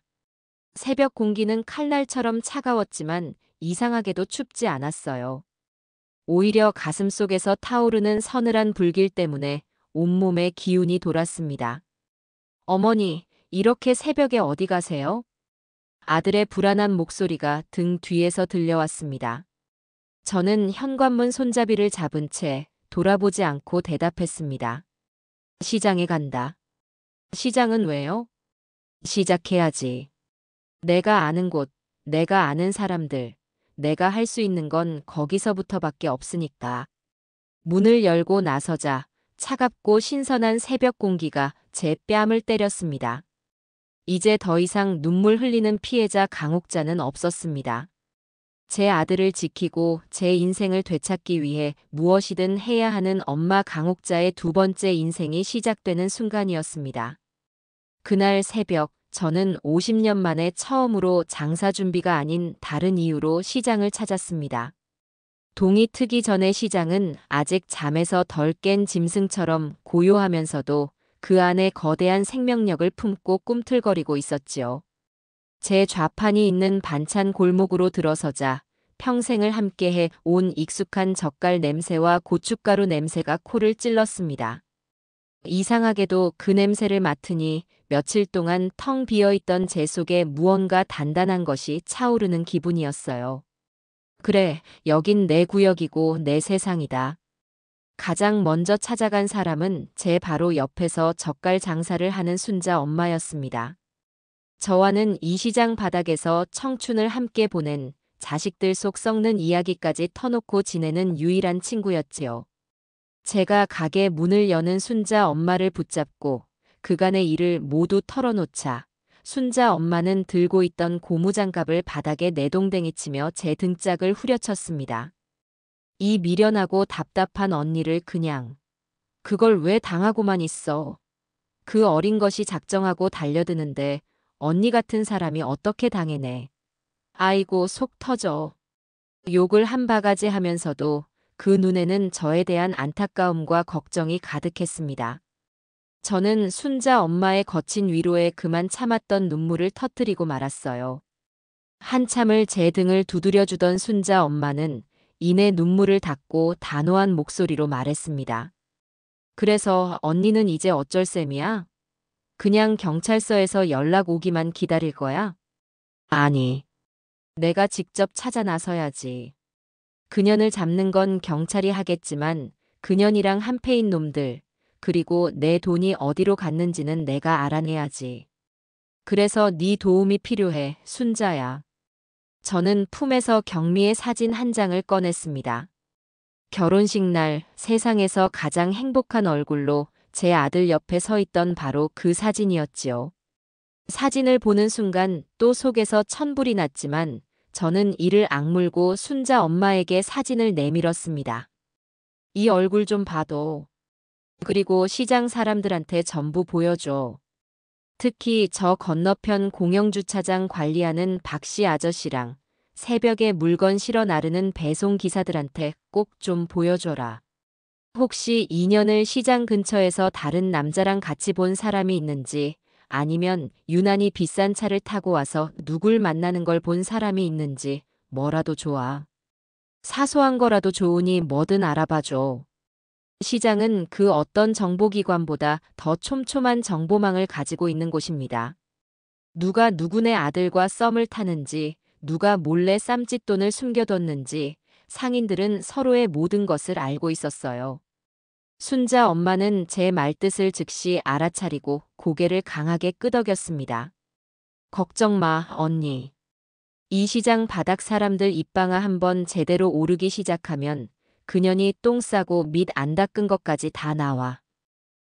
새벽 공기는 칼날처럼 차가웠지만 이상하게도 춥지 않았어요. 오히려 가슴속에서 타오르는 서늘한 불길 때문에 온몸에 기운이 돌았습니다. 어머니, 이렇게 새벽에 어디 가세요? 아들의 불안한 목소리가 등 뒤에서 들려왔습니다. 저는 현관문 손잡이를 잡은 채 돌아보지 않고 대답했습니다. 시장에 간다. 시장은 왜요? 시작해야지. 내가 아는 곳, 내가 아는 사람들, 내가 할 수 있는 건 거기서부터밖에 없으니까. 문을 열고 나서자 차갑고 신선한 새벽 공기가 제 뺨을 때렸습니다. 이제 더 이상 눈물 흘리는 피해자 강옥자는 없었습니다. 제 아들을 지키고 제 인생을 되찾기 위해 무엇이든 해야 하는 엄마 강옥자의 두 번째 인생이 시작되는 순간이었습니다. 그날 새벽, 저는 50년 만에 처음으로 장사 준비가 아닌 다른 이유로 시장을 찾았습니다. 동이 트기 전의 시장은 아직 잠에서 덜 깬 짐승처럼 고요하면서도 그 안에 거대한 생명력을 품고 꿈틀거리고 있었지요. 제 좌판이 있는 반찬 골목으로 들어서자 평생을 함께해 온 익숙한 젓갈 냄새와 고춧가루 냄새가 코를 찔렀습니다. 이상하게도 그 냄새를 맡으니 며칠 동안 텅 비어있던 제 속에 무언가 단단한 것이 차오르는 기분이었어요. 그래, 여긴 내 구역이고 내 세상이다. 가장 먼저 찾아간 사람은 제 바로 옆에서 젓갈 장사를 하는 순자 엄마였습니다. 저와는 이 시장 바닥에서 청춘을 함께 보낸 자식들 속 썩는 이야기까지 터놓고 지내는 유일한 친구였지요. 제가 가게 문을 여는 순자 엄마를 붙잡고 그간의 일을 모두 털어놓자 순자 엄마는 들고 있던 고무장갑을 바닥에 내동댕이치며 제 등짝을 후려쳤습니다. 이 미련하고 답답한 언니를 그냥 그걸 왜 당하고만 있어. 그 어린 것이 작정하고 달려드는데 언니 같은 사람이 어떻게 당해내. 아이고 속 터져. 욕을 한 바가지 하면서도 그 눈에는 저에 대한 안타까움과 걱정이 가득했습니다. 저는 순자 엄마의 거친 위로에 그만 참았던 눈물을 터뜨리고 말았어요. 한참을 제 등을 두드려주던 순자 엄마는 이내 눈물을 닦고 단호한 목소리로 말했습니다. 그래서 언니는 이제 어쩔 셈이야? 그냥 경찰서에서 연락 오기만 기다릴 거야? 아니, 내가 직접 찾아 나서야지. 그년을 잡는 건 경찰이 하겠지만 그년이랑 한패인 놈들, 그리고 내 돈이 어디로 갔는지는 내가 알아내야지. 그래서 네 도움이 필요해, 순자야. 저는 품에서 경미의 사진 한 장을 꺼냈습니다. 결혼식 날 세상에서 가장 행복한 얼굴로 제 아들 옆에 서 있던 바로 그 사진이었지요. 사진을 보는 순간 또 속에서 천불이 났지만 저는 이를 악물고 순자 엄마에게 사진을 내밀었습니다. 이 얼굴 좀 봐도. 그리고 시장 사람들한테 전부 보여줘. 특히 저 건너편 공영주차장 관리하는 박씨 아저씨랑 새벽에 물건 실어 나르는 배송 기사들한테 꼭 좀 보여줘라. 혹시 인연을 시장 근처에서 다른 남자랑 같이 본 사람이 있는지 아니면 유난히 비싼 차를 타고 와서 누굴 만나는 걸 본 사람이 있는지 뭐라도 좋아. 사소한 거라도 좋으니 뭐든 알아봐줘. 시장은 그 어떤 정보기관보다 더 촘촘한 정보망을 가지고 있는 곳입니다. 누가 누구네 아들과 썸을 타는지, 누가 몰래 쌈짓돈을 숨겨뒀는지 상인들은 서로의 모든 것을 알고 있었어요. 순자 엄마는 제 말뜻을 즉시 알아차리고 고개를 강하게 끄덕였습니다. 걱정 마, 언니. 이 시장 바닥 사람들 입방아 한번 제대로 오르기 시작하면 그년이 똥 싸고 밑 안 닦은 것까지 다 나와.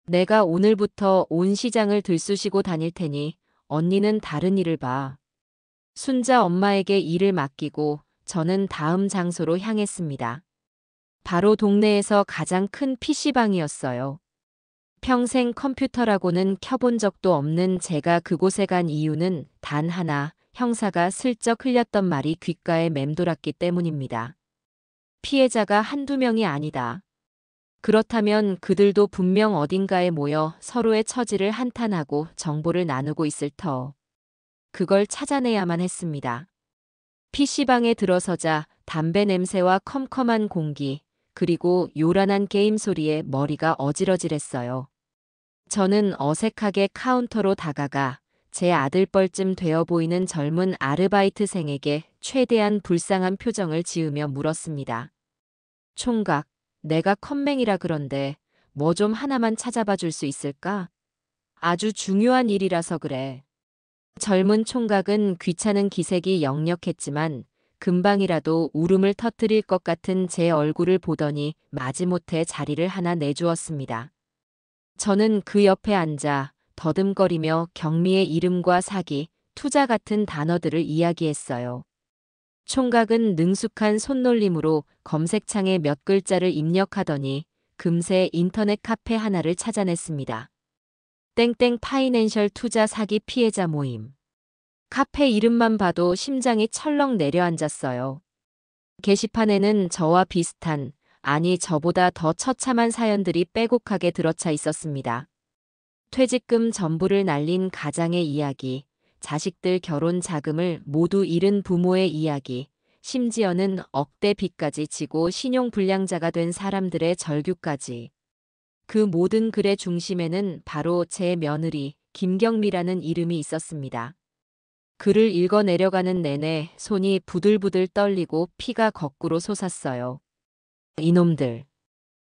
내가 오늘부터 온 시장을 들쑤시고 다닐 테니 언니는 다른 일을 봐. 순자 엄마에게 일을 맡기고 저는 다음 장소로 향했습니다. 바로 동네에서 가장 큰 PC방이었어요. 평생 컴퓨터라고는 켜본 적도 없는 제가 그곳에 간 이유는 단 하나, 형사가 슬쩍 흘렸던 말이 귓가에 맴돌았기 때문입니다. 피해자가 한두 명이 아니다. 그렇다면 그들도 분명 어딘가에 모여 서로의 처지를 한탄하고 정보를 나누고 있을 터. 그걸 찾아내야만 했습니다. PC방에 들어서자 담배 냄새와 컴컴한 공기, 그리고 요란한 게임 소리에 머리가 어지러질했어요. 저는 어색하게 카운터로 다가가 제 아들뻘쯤 되어 보이는 젊은 아르바이트생에게 최대한 불쌍한 표정을 지으며 물었습니다. 총각, 내가 컴맹이라 그런데 뭐 좀 하나만 찾아봐 줄 수 있을까? 아주 중요한 일이라서 그래. 젊은 총각은 귀찮은 기색이 역력했지만 금방이라도 울음을 터뜨릴 것 같은 제 얼굴을 보더니 마지못해 자리를 하나 내주었습니다. 저는 그 옆에 앉아 더듬거리며 경미의 이름과 사기, 투자 같은 단어들을 이야기했어요. 총각은 능숙한 손놀림으로 검색창에 몇 글자를 입력하더니 금세 인터넷 카페 하나를 찾아냈습니다. 땡땡 파이낸셜 투자 사기 피해자 모임. 카페 이름만 봐도 심장이 철렁 내려앉았어요. 게시판에는 저와 비슷한, 아니 저보다 더 처참한 사연들이 빼곡하게 들어차 있었습니다. 퇴직금 전부를 날린 가장의 이야기, 자식들 결혼 자금을 모두 잃은 부모의 이야기, 심지어는 억대 빚까지 지고 신용불량자가 된 사람들의 절규까지. 그 모든 글의 중심에는 바로 제 며느리 김경미라는 이름이 있었습니다. 글을 읽어 내려가는 내내 손이 부들부들 떨리고 피가 거꾸로 솟았어요. 이놈들.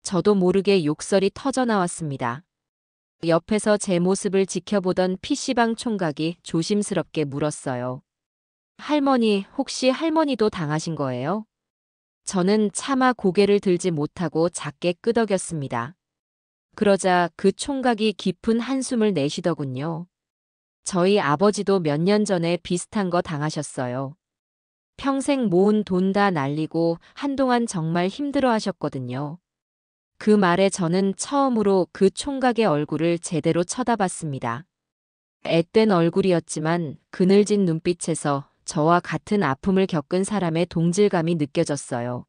저도 모르게 욕설이 터져 나왔습니다. 옆에서 제 모습을 지켜보던 PC방 총각이 조심스럽게 물었어요. 할머니, 혹시 할머니도 당하신 거예요? 저는 차마 고개를 들지 못하고 작게 끄덕였습니다. 그러자 그 총각이 깊은 한숨을 내쉬더군요. 저희 아버지도 몇 년 전에 비슷한 거 당하셨어요. 평생 모은 돈 다 날리고 한동안 정말 힘들어 하셨거든요. 그 말에 저는 처음으로 그 총각의 얼굴을 제대로 쳐다봤습니다. 앳된 얼굴이었지만 그늘진 눈빛에서 저와 같은 아픔을 겪은 사람의 동질감이 느껴졌어요.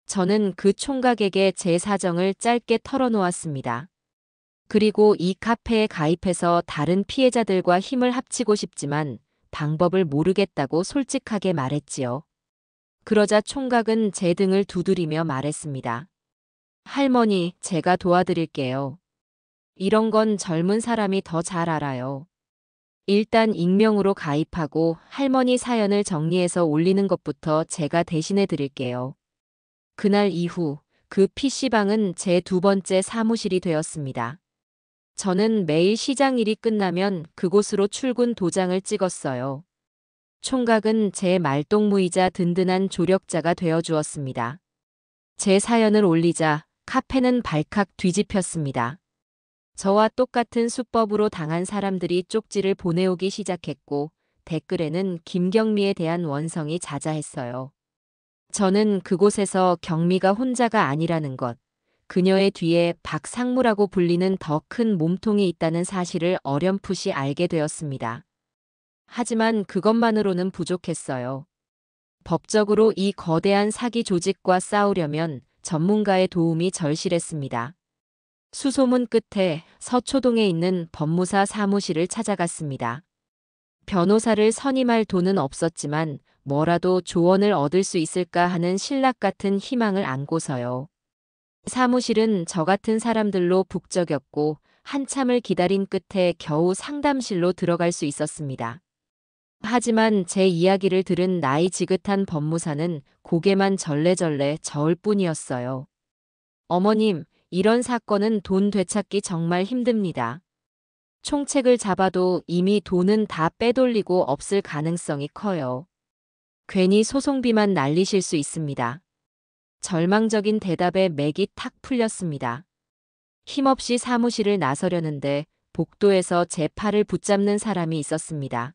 저는 그 총각에게 제 사정을 짧게 털어놓았습니다. 그리고 이 카페에 가입해서 다른 피해자들과 힘을 합치고 싶지만 방법을 모르겠다고 솔직하게 말했지요. 그러자 총각은 제 등을 두드리며 말했습니다. 할머니, 제가 도와드릴게요. 이런 건 젊은 사람이 더 잘 알아요. 일단 익명으로 가입하고 할머니 사연을 정리해서 올리는 것부터 제가 대신해 드릴게요. 그날 이후 그 PC방은 제 두 번째 사무실이 되었습니다. 저는 매일 시장일이 끝나면 그곳으로 출근 도장을 찍었어요. 총각은 제 말동무이자 든든한 조력자가 되어 주었습니다. 제 사연을 올리자 카페는 발칵 뒤집혔습니다. 저와 똑같은 수법으로 당한 사람들이 쪽지를 보내오기 시작했고 댓글에는 김경미에 대한 원성이 자자했어요. 저는 그곳에서 경미가 혼자가 아니라는 것, 그녀의 뒤에 박상무라고 불리는 더 큰 몸통이 있다는 사실을 어렴풋이 알게 되었습니다. 하지만 그것만으로는 부족했어요. 법적으로 이 거대한 사기 조직과 싸우려면 전문가의 도움이 절실했습니다. 수소문 끝에 서초동에 있는 법무사 사무실을 찾아갔습니다. 변호사를 선임할 돈은 없었지만 뭐라도 조언을 얻을 수 있을까 하는 신락 같은 희망을 안고서요. 사무실은 저 같은 사람들로 북적였고 한참을 기다린 끝에 겨우 상담실로 들어갈 수 있었습니다. 하지만 제 이야기를 들은 나이 지긋한 법무사는 고개만 절레절레 저을 뿐이었어요. 어머님, 이런 사건은 돈 되찾기 정말 힘듭니다. 총책을 잡아도 이미 돈은 다 빼돌리고 없을 가능성이 커요. 괜히 소송비만 날리실 수 있습니다. 절망적인 대답에 맥이 탁 풀렸습니다. 힘없이 사무실을 나서려는데 복도에서 제 팔을 붙잡는 사람이 있었습니다.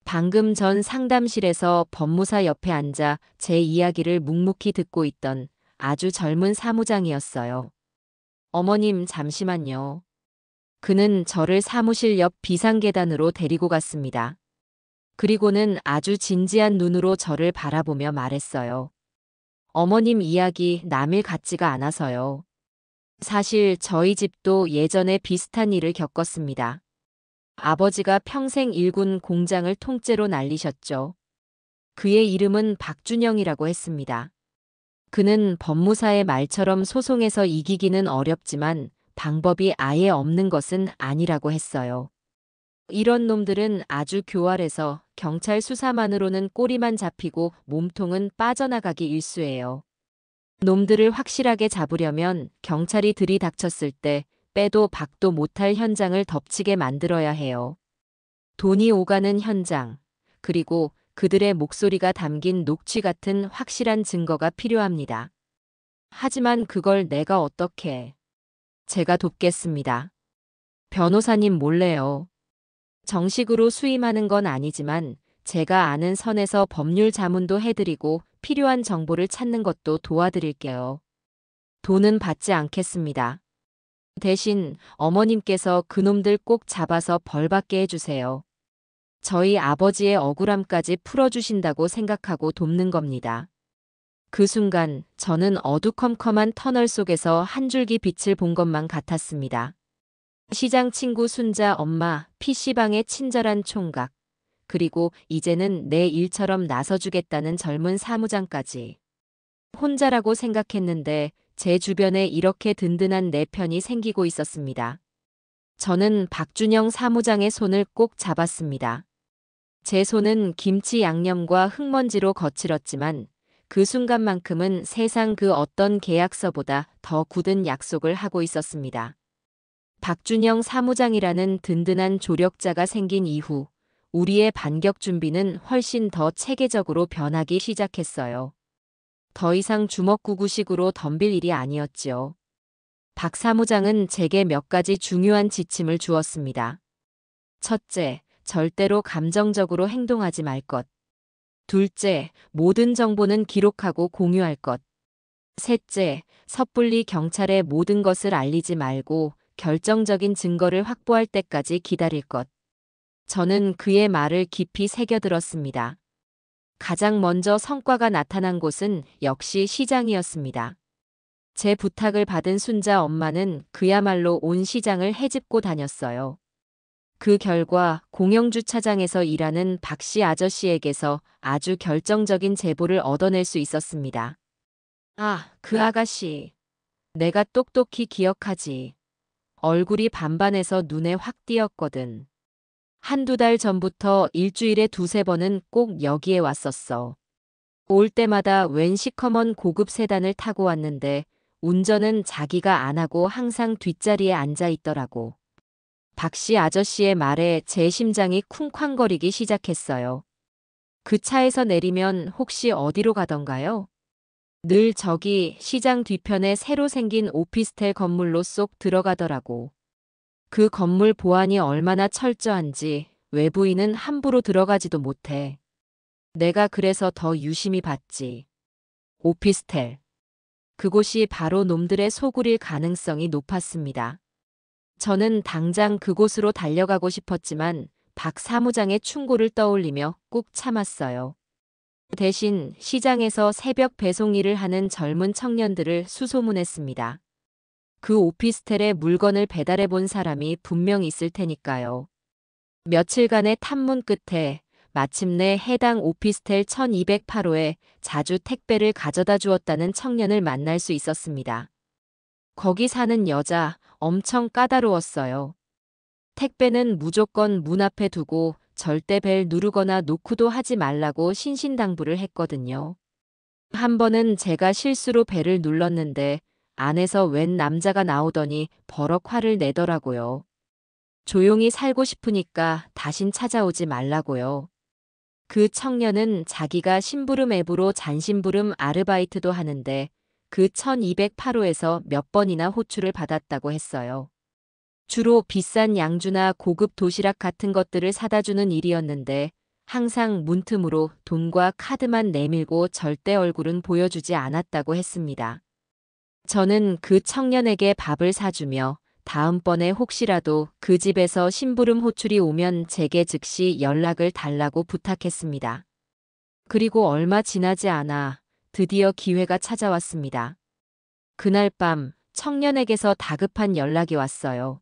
방금 전 상담실에서 법무사 옆에 앉아 제 이야기를 묵묵히 듣고 있던 아주 젊은 사무장이었어요. 어머님, 잠시만요. 그는 저를 사무실 옆 비상계단으로 데리고 갔습니다. 그리고는 아주 진지한 눈으로 저를 바라보며 말했어요. 어머님 이야기 남일 같지가 않아서요. 사실 저희 집도 예전에 비슷한 일을 겪었습니다. 아버지가 평생 일군 공장을 통째로 날리셨죠. 그의 이름은 박준영이라고 했습니다. 그는 법무사의 말처럼 소송에서 이기기는 어렵지만 방법이 아예 없는 것은 아니라고 했어요. 이런 놈들은 아주 교활해서 경찰 수사만으로는 꼬리만 잡히고 몸통은 빠져나가기 일쑤예요. 놈들을 확실하게 잡으려면 경찰이 들이닥쳤을 때 빼도 박도 못할 현장을 덮치게 만들어야 해요. 돈이 오가는 현장, 그리고 그들의 목소리가 담긴 녹취 같은 확실한 증거가 필요합니다. 하지만 그걸 내가 어떻게 해? 제가 돕겠습니다. 변호사님 몰래요. 정식으로 수임하는 건 아니지만 제가 아는 선에서 법률 자문도 해드리고 필요한 정보를 찾는 것도 도와드릴게요. 돈은 받지 않겠습니다. 대신 어머님께서 그놈들 꼭 잡아서 벌받게 해주세요. 저희 아버지의 억울함까지 풀어주신다고 생각하고 돕는 겁니다. 그 순간 저는 어두컴컴한 터널 속에서 한 줄기 빛을 본 것만 같았습니다. 시장 친구 순자 엄마, PC방의 친절한 총각, 그리고 이제는 내 일처럼 나서주겠다는 젊은 사무장까지. 혼자라고 생각했는데 제 주변에 이렇게 든든한 내 편이 생기고 있었습니다. 저는 박준영 사무장의 손을 꼭 잡았습니다. 제 손은 김치 양념과 흙먼지로 거칠었지만 그 순간만큼은 세상 그 어떤 계약서보다 더 굳은 약속을 하고 있었습니다. 박준영 사무장이라는 든든한 조력자가 생긴 이후 우리의 반격 준비는 훨씬 더 체계적으로 변하기 시작했어요. 더 이상 주먹구구식으로 덤빌 일이 아니었지요. 박 사무장은 제게 몇 가지 중요한 지침을 주었습니다. 첫째, 절대로 감정적으로 행동하지 말 것. 둘째, 모든 정보는 기록하고 공유할 것. 셋째, 섣불리 경찰에 모든 것을 알리지 말고 결정적인 증거를 확보할 때까지 기다릴 것. 저는 그의 말을 깊이 새겨들었습니다. 가장 먼저 성과가 나타난 곳은 역시 시장이었습니다. 제 부탁을 받은 순자 엄마는 그야말로 온 시장을 헤집고 다녔어요. 그 결과 공영주차장에서 일하는 박씨 아저씨에게서 아주 결정적인 제보를 얻어낼 수 있었습니다. 아, 그 아가씨. 내가 똑똑히 기억하지. 얼굴이 반반해서 눈에 확 띄었거든. 한두 달 전부터 일주일에 두세 번은 꼭 여기에 왔었어. 올 때마다 웬 시커먼 고급 세단을 타고 왔는데 운전은 자기가 안 하고 항상 뒷자리에 앉아 있더라고. 박씨 아저씨의 말에 제 심장이 쿵쾅거리기 시작했어요. 그 차에서 내리면 혹시 어디로 가던가요? 늘 저기 시장 뒤편에 새로 생긴 오피스텔 건물로 쏙 들어가더라고. 그 건물 보안이 얼마나 철저한지 외부인은 함부로 들어가지도 못해. 내가 그래서 더 유심히 봤지. 오피스텔. 그곳이 바로 놈들의 소굴일 가능성이 높았습니다. 저는 당장 그곳으로 달려가고 싶었지만 박 사무장의 충고를 떠올리며 꾹 참았어요. 대신 시장에서 새벽 배송 일을 하는 젊은 청년들을 수소문했습니다. 그 오피스텔에 물건을 배달해 본 사람이 분명 있을 테니까요. 며칠간의 탐문 끝에 마침내 해당 오피스텔 1208호에 자주 택배를 가져다 주었다는 청년을 만날 수 있었습니다. 거기 사는 여자 엄청 까다로웠어요. 택배는 무조건 문 앞에 두고 절대 벨 누르거나 노크도 하지 말라고 신신당부를 했거든요. 한 번은 제가 실수로 벨을 눌렀는데 안에서 웬 남자가 나오더니 버럭 화를 내더라고요. 조용히 살고 싶으니까 다신 찾아오지 말라고요. 그 청년은 자기가 심부름 앱으로 잔심부름 아르바이트도 하는데 그 1208호에서 몇 번이나 호출을 받았다고 했어요. 주로 비싼 양주나 고급 도시락 같은 것들을 사다 주는 일이었는데 항상 문틈으로 돈과 카드만 내밀고 절대 얼굴은 보여주지 않았다고 했습니다. 저는 그 청년에게 밥을 사주며 다음번에 혹시라도 그 집에서 심부름 호출이 오면 제게 즉시 연락을 달라고 부탁했습니다. 그리고 얼마 지나지 않아 드디어 기회가 찾아왔습니다. 그날 밤 청년에게서 다급한 연락이 왔어요.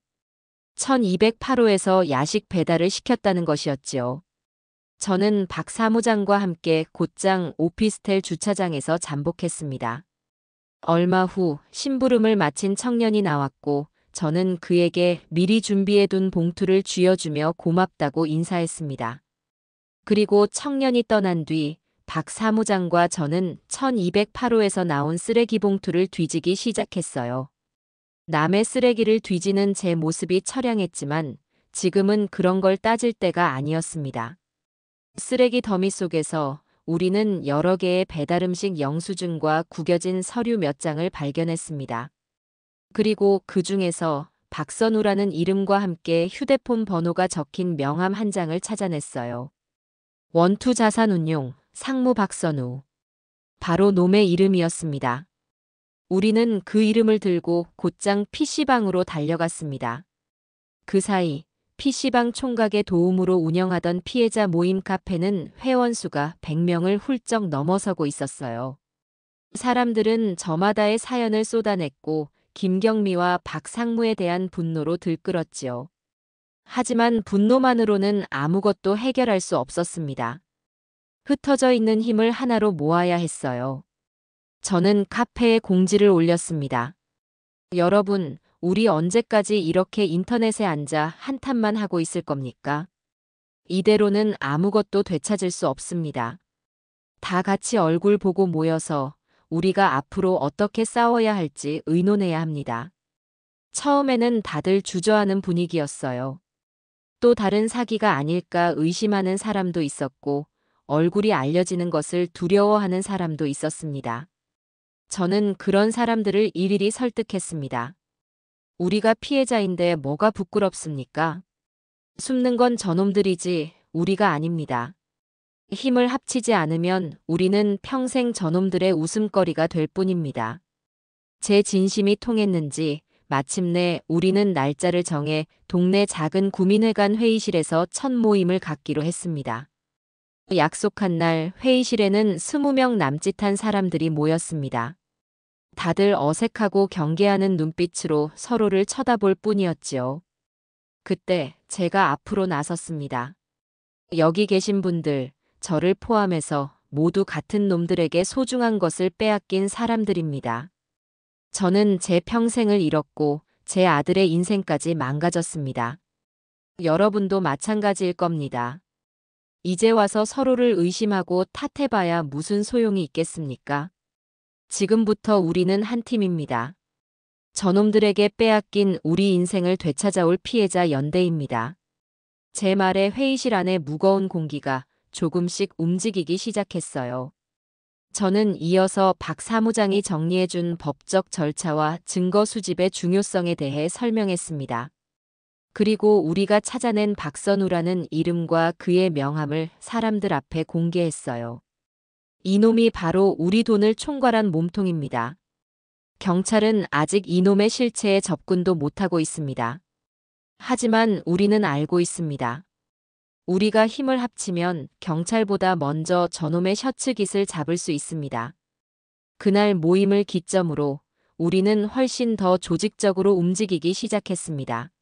1208호에서 야식 배달을 시켰다는 것이었지요. 저는 박 사무장과 함께 곧장 오피스텔 주차장에서 잠복했습니다. 얼마 후 심부름을 마친 청년이 나왔고 저는 그에게 미리 준비해둔 봉투를 쥐어주며 고맙다고 인사했습니다. 그리고 청년이 떠난 뒤 박 사무장과 저는 1208호에서 나온 쓰레기 봉투를 뒤지기 시작했어요. 남의 쓰레기를 뒤지는 제 모습이 처량했지만 지금은 그런 걸 따질 때가 아니었습니다. 쓰레기 더미 속에서 우리는 여러 개의 배달음식 영수증과 구겨진 서류 몇 장을 발견했습니다. 그리고 그 중에서 박선우라는 이름과 함께 휴대폰 번호가 적힌 명함 한 장을 찾아냈어요. 원투자산운용 상무 박선우. 바로 놈의 이름이었습니다. 우리는 그 이름을 들고 곧장 PC방으로 달려갔습니다. 그 사이 PC방 총각의 도움으로 운영하던 피해자 모임 카페는 회원수가 100명을 훌쩍 넘어서고 있었어요. 사람들은 저마다의 사연을 쏟아냈고 김경미와 박상무에 대한 분노로 들끓었지요. 하지만 분노만으로는 아무것도 해결할 수 없었습니다. 흩어져 있는 힘을 하나로 모아야 했어요. 저는 카페에 공지를 올렸습니다. 여러분, 우리 언제까지 이렇게 인터넷에 앉아 한탄만 하고 있을 겁니까? 이대로는 아무것도 되찾을 수 없습니다. 다 같이 얼굴 보고 모여서 우리가 앞으로 어떻게 싸워야 할지 의논해야 합니다. 처음에는 다들 주저하는 분위기였어요. 또 다른 사기가 아닐까 의심하는 사람도 있었고 얼굴이 알려지는 것을 두려워하는 사람도 있었습니다. 저는 그런 사람들을 일일이 설득했습니다. 우리가 피해자인데 뭐가 부끄럽습니까? 숨는 건 저놈들이지 우리가 아닙니다. 힘을 합치지 않으면 우리는 평생 저놈들의 웃음거리가 될 뿐입니다. 제 진심이 통했는지 마침내 우리는 날짜를 정해 동네 작은 구민회관 회의실에서 첫 모임을 갖기로 했습니다. 약속한 날 회의실에는 20명 남짓한 사람들이 모였습니다. 다들 어색하고 경계하는 눈빛으로 서로를 쳐다볼 뿐이었지요. 그때 제가 앞으로 나섰습니다. 여기 계신 분들, 저를 포함해서 모두 같은 놈들에게 소중한 것을 빼앗긴 사람들입니다. 저는 제 평생을 잃었고 제 아들의 인생까지 망가졌습니다. 여러분도 마찬가지일 겁니다. 이제 와서 서로를 의심하고 탓해봐야 무슨 소용이 있겠습니까? 지금부터 우리는 한 팀입니다. 저놈들에게 빼앗긴 우리 인생을 되찾아올 피해자 연대입니다. 제 말에 회의실 안의 무거운 공기가 조금씩 움직이기 시작했어요. 저는 이어서 박 사무장이 정리해준 법적 절차와 증거 수집의 중요성에 대해 설명했습니다. 그리고 우리가 찾아낸 박선우라는 이름과 그의 명함을 사람들 앞에 공개했어요. 이놈이 바로 우리 돈을 총괄한 몸통입니다. 경찰은 아직 이놈의 실체에 접근도 못하고 있습니다. 하지만 우리는 알고 있습니다. 우리가 힘을 합치면 경찰보다 먼저 저놈의 셔츠깃을 잡을 수 있습니다. 그날 모임을 기점으로 우리는 훨씬 더 조직적으로 움직이기 시작했습니다.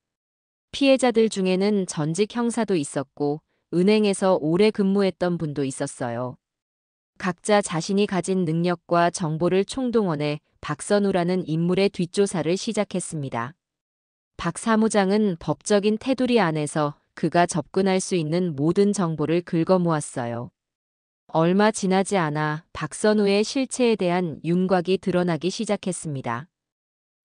피해자들 중에는 전직 형사도 있었고 은행에서 오래 근무했던 분도 있었어요. 각자 자신이 가진 능력과 정보를 총동원해 박선우라는 인물의 뒷조사를 시작했습니다. 박 사무장은 법적인 테두리 안에서 그가 접근할 수 있는 모든 정보를 긁어모았어요. 얼마 지나지 않아 박선우의 실체에 대한 윤곽이 드러나기 시작했습니다.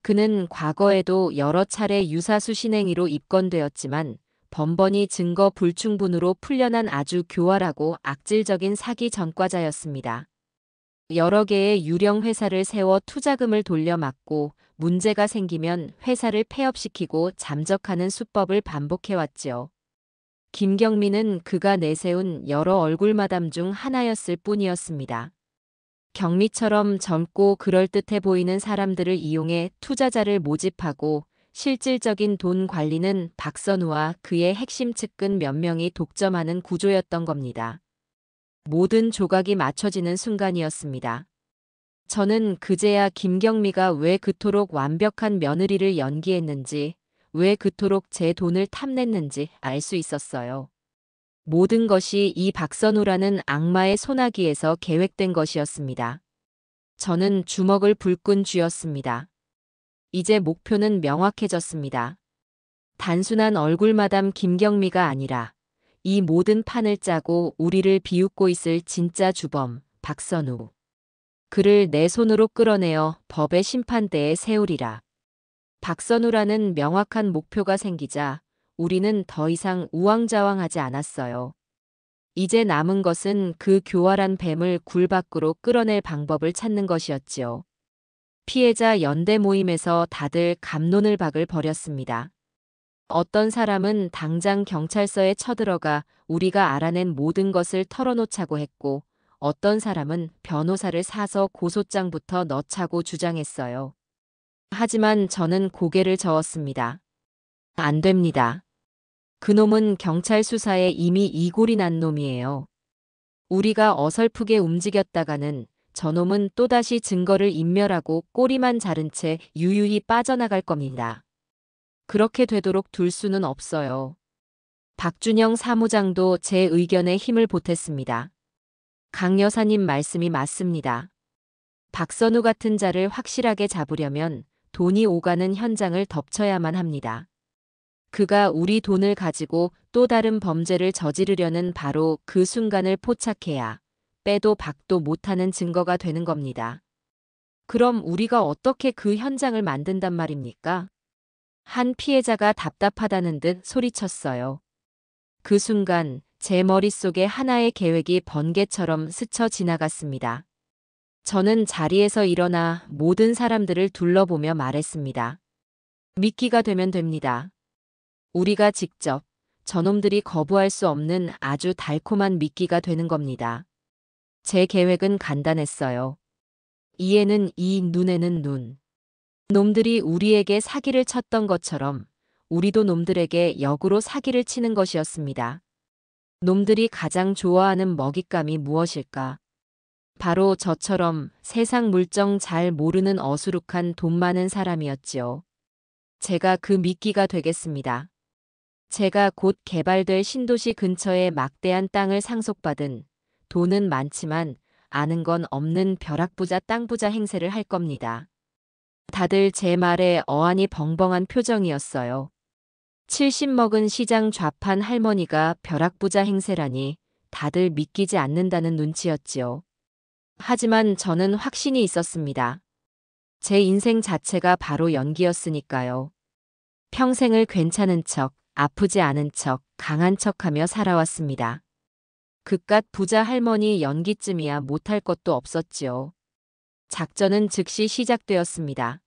그는 과거에도 여러 차례 유사수신 행위로 입건되었지만 번번이 증거 불충분으로 풀려난 아주 교활하고 악질적인 사기 전과자였습니다. 여러 개의 유령 회사를 세워 투자금을 돌려막고 문제가 생기면 회사를 폐업시키고 잠적하는 수법을 반복해왔지요. 김경미는 그가 내세운 여러 얼굴마담 중 하나였을 뿐이었습니다. 경미처럼 젊고 그럴듯해 보이는 사람들을 이용해 투자자를 모집하고 실질적인 돈 관리는 박선우와 그의 핵심 측근 몇 명이 독점하는 구조였던 겁니다. 모든 조각이 맞춰지는 순간이었습니다. 저는 그제야 김경미가 왜 그토록 완벽한 며느리를 연기했는지, 왜 그토록 제 돈을 탐냈는지 알 수 있었어요. 모든 것이 이 박선우라는 악마의 소나기에서 계획된 것이었습니다. 저는 주먹을 불끈 쥐었습니다. 이제 목표는 명확해졌습니다. 단순한 얼굴마담 김경미가 아니라 이 모든 판을 짜고 우리를 비웃고 있을 진짜 주범, 박선우. 그를 내 손으로 끌어내어 법의 심판대에 세우리라. 박선우라는 명확한 목표가 생기자 우리는 더 이상 우왕좌왕하지 않았어요. 이제 남은 것은 그 교활한 뱀을 굴 밖으로 끌어낼 방법을 찾는 것이었지요. 피해자 연대 모임에서 다들 갑론을 박을 벌였습니다. 어떤 사람은 당장 경찰서에 쳐들어가 우리가 알아낸 모든 것을 털어놓자고 했고, 어떤 사람은 변호사를 사서 고소장부터 넣자고 주장했어요. 하지만 저는 고개를 저었습니다. 안 됩니다. 그놈은 경찰 수사에 이미 이골이 난 놈이에요. 우리가 어설프게 움직였다가는 저놈은 또다시 증거를 인멸하고 꼬리만 자른 채 유유히 빠져나갈 겁니다. 그렇게 되도록 둘 수는 없어요. 박준영 사무장도 제 의견에 힘을 보탰습니다. 강 여사님 말씀이 맞습니다. 박선우 같은 자를 확실하게 잡으려면 돈이 오가는 현장을 덮쳐야만 합니다. 그가 우리 돈을 가지고 또 다른 범죄를 저지르려는 바로 그 순간을 포착해야 빼도 박도 못하는 증거가 되는 겁니다. 그럼 우리가 어떻게 그 현장을 만든단 말입니까? 한 피해자가 답답하다는 듯 소리쳤어요. 그 순간 제 머릿속에 하나의 계획이 번개처럼 스쳐 지나갔습니다. 저는 자리에서 일어나 모든 사람들을 둘러보며 말했습니다. 미끼가 되면 됩니다. 우리가 직접 저놈들이 거부할 수 없는 아주 달콤한 미끼가 되는 겁니다. 제 계획은 간단했어요. 이에는 이, 눈에는 눈. 놈들이 우리에게 사기를 쳤던 것처럼 우리도 놈들에게 역으로 사기를 치는 것이었습니다. 놈들이 가장 좋아하는 먹잇감이 무엇일까? 바로 저처럼 세상 물정 잘 모르는 어수룩한 돈 많은 사람이었지요. 제가 그 미끼가 되겠습니다. 제가 곧 개발될 신도시 근처에 막대한 땅을 상속받은, 돈은 많지만 아는 건 없는 벼락부자 땅부자 행세를 할 겁니다. 다들 제 말에 어안이 벙벙한 표정이었어요. 70 먹은 시장 좌판 할머니가 벼락부자 행세라니 다들 믿기지 않는다는 눈치였지요. 하지만 저는 확신이 있었습니다. 제 인생 자체가 바로 연기였으니까요. 평생을 괜찮은 척, 아프지 않은 척, 강한 척하며 살아왔습니다. 그깟 부자 할머니 연기쯤이야 못할 것도 없었지요. 작전은 즉시 시작되었습니다.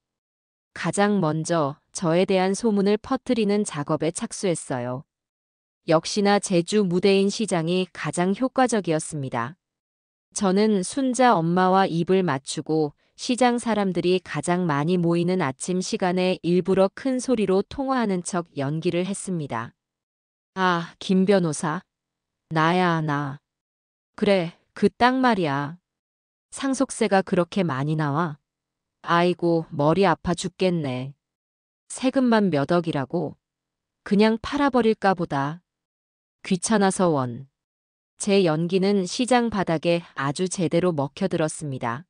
가장 먼저 저에 대한 소문을 퍼뜨리는 작업에 착수했어요. 역시나 제주 무대인 시장이 가장 효과적이었습니다. 저는 순자 엄마와 입을 맞추고 시장 사람들이 가장 많이 모이는 아침 시간에 일부러 큰 소리로 통화하는 척 연기를 했습니다. 아, 김 변호사. 나야, 나. 그래, 그 땅 말이야. 상속세가 그렇게 많이 나와? 아이고, 머리 아파 죽겠네. 세금만 몇 억이라고? 그냥 팔아버릴까 보다. 귀찮아서 원. 제 연기는 시장 바닥에 아주 제대로 먹혀들었습니다.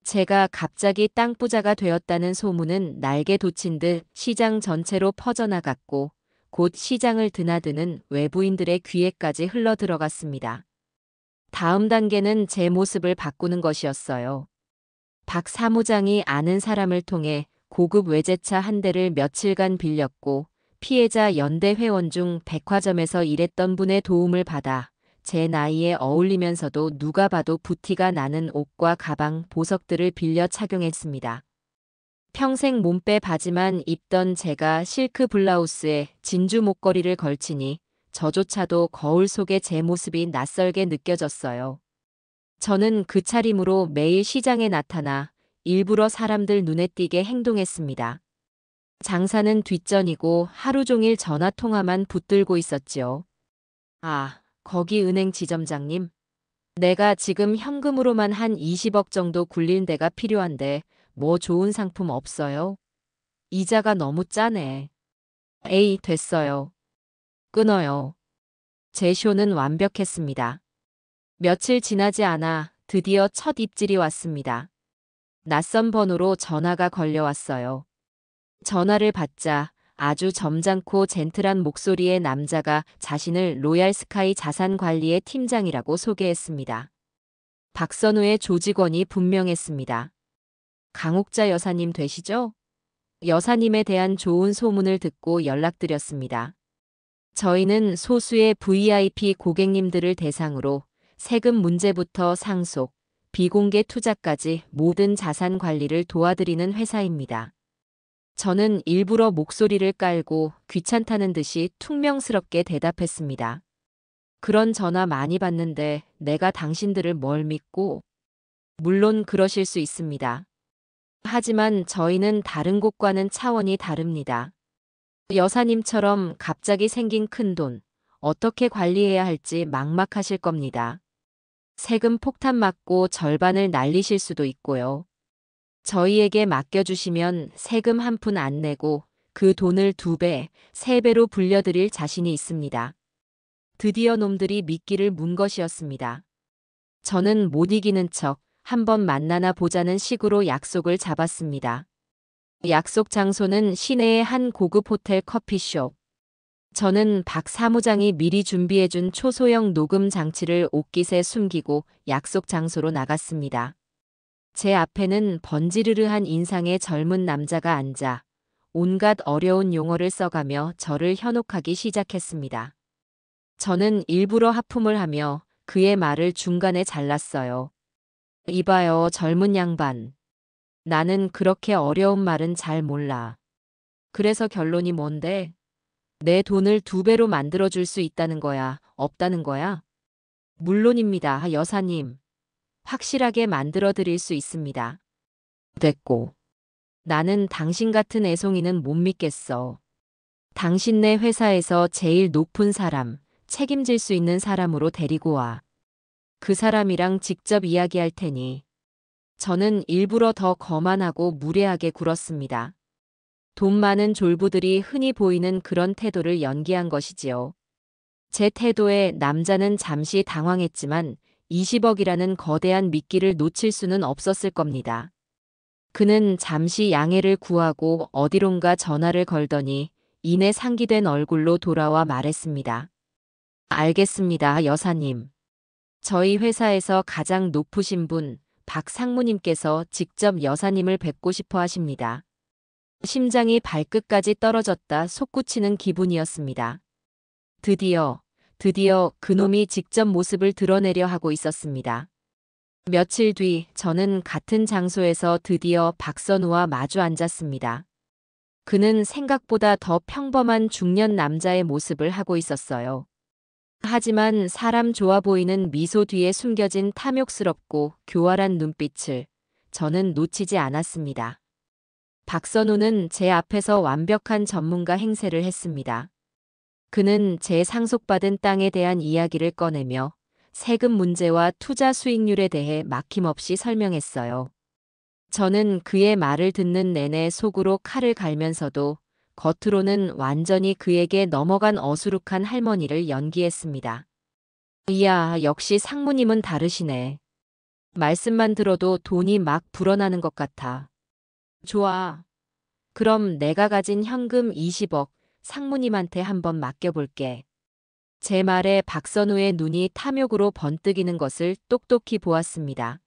제가 갑자기 땅부자가 되었다는 소문은 날개 돋친 듯 시장 전체로 퍼져나갔고 곧 시장을 드나드는 외부인들의 귀에까지 흘러들어갔습니다. 다음 단계는 제 모습을 바꾸는 것이었어요. 박 사무장이 아는 사람을 통해 고급 외제차 한 대를 며칠간 빌렸고 피해자 연대 회원 중 백화점에서 일했던 분의 도움을 받아 제 나이에 어울리면서도 누가 봐도 부티가 나는 옷과 가방, 보석들을 빌려 착용했습니다. 평생 몸빼 바지만 입던 제가 실크 블라우스에 진주 목걸이를 걸치니 저조차도 거울 속의 제 모습이 낯설게 느껴졌어요. 저는 그 차림으로 매일 시장에 나타나 일부러 사람들 눈에 띄게 행동했습니다. 장사는 뒷전이고 하루 종일 전화 통화만 붙들고 있었지요. 아, 거기 은행 지점장님. 내가 지금 현금으로만 한 20억 정도 굴릴 데가 필요한데 뭐 좋은 상품 없어요? 이자가 너무 짜네. 에이, 됐어요. 끊어요. 제 쇼는 완벽했습니다. 며칠 지나지 않아 드디어 첫 입질이 왔습니다. 낯선 번호로 전화가 걸려왔어요. 전화를 받자 아주 점잖고 젠틀한 목소리의 남자가 자신을 로얄스카이 자산관리의 팀장이라고 소개했습니다. 박선우의 조직원이 분명했습니다. 강옥자 여사님 되시죠? 여사님에 대한 좋은 소문을 듣고 연락드렸습니다. 저희는 소수의 VIP 고객님들을 대상으로 세금 문제부터 상속, 비공개 투자까지 모든 자산 관리를 도와드리는 회사입니다. 저는 일부러 목소리를 깔고 귀찮다는 듯이 퉁명스럽게 대답했습니다. 그런 전화 많이 받는데 내가 당신들을 뭘 믿고? 물론 그러실 수 있습니다. 하지만 저희는 다른 곳과는 차원이 다릅니다. 여사님처럼 갑자기 생긴 큰돈, 어떻게 관리해야 할지 막막하실 겁니다. 세금 폭탄 맞고 절반을 날리실 수도 있고요. 저희에게 맡겨주시면 세금 한 푼 안 내고 그 돈을 2배, 3배로 불려드릴 자신이 있습니다. 드디어 놈들이 미끼를 문 것이었습니다. 저는 못 이기는 척 한번 만나나 보자는 식으로 약속을 잡았습니다. 약속 장소는 시내의 한 고급 호텔 커피숍. 저는 박 사무장이 미리 준비해준 초소형 녹음 장치를 옷깃에 숨기고 약속 장소로 나갔습니다. 제 앞에는 번지르르한 인상의 젊은 남자가 앉아 온갖 어려운 용어를 써가며 저를 현혹하기 시작했습니다. 저는 일부러 하품을 하며 그의 말을 중간에 잘랐어요. 이봐요, 젊은 양반. 나는 그렇게 어려운 말은 잘 몰라. 그래서 결론이 뭔데? 내 돈을 2배로 만들어줄 수 있다는 거야, 없다는 거야? 물론입니다, 여사님. 확실하게 만들어드릴 수 있습니다. 됐고. 나는 당신 같은 애송이는 못 믿겠어. 당신네 회사에서 제일 높은 사람, 책임질 수 있는 사람으로 데리고 와. 그 사람이랑 직접 이야기할 테니. 저는 일부러 더 거만하고 무례하게 굴었습니다. 돈 많은 졸부들이 흔히 보이는 그런 태도를 연기한 것이지요. 제 태도에 남자는 잠시 당황했지만 20억이라는 거대한 미끼를 놓칠 수는 없었을 겁니다. 그는 잠시 양해를 구하고 어디론가 전화를 걸더니 이내 상기된 얼굴로 돌아와 말했습니다. 알겠습니다, 여사님. 저희 회사에서 가장 높으신 분, 박 상무님께서 직접 여사님을 뵙고 싶어 하십니다. 심장이 발끝까지 떨어졌다 솟구치는 기분이었습니다. 드디어 그놈이 직접 모습을 드러내려 하고 있었습니다. 며칠 뒤 저는 같은 장소에서 드디어 박선우와 마주 앉았습니다. 그는 생각보다 더 평범한 중년 남자의 모습을 하고 있었어요. 하지만 사람 좋아 보이는 미소 뒤에 숨겨진 탐욕스럽고 교활한 눈빛을 저는 놓치지 않았습니다. 박선우는 제 앞에서 완벽한 전문가 행세를 했습니다. 그는 제 상속받은 땅에 대한 이야기를 꺼내며 세금 문제와 투자 수익률에 대해 막힘없이 설명했어요. 저는 그의 말을 듣는 내내 속으로 칼을 갈면서도 겉으로는 완전히 그에게 넘어간 어수룩한 할머니를 연기했습니다. 이야, 역시 상무님은 다르시네. 말씀만 들어도 돈이 막 불어나는 것 같아. 좋아. 그럼 내가 가진 현금 20억 상무님한테 한번 맡겨볼게. 제 말에 박선우의 눈이 탐욕으로 번뜩이는 것을 똑똑히 보았습니다.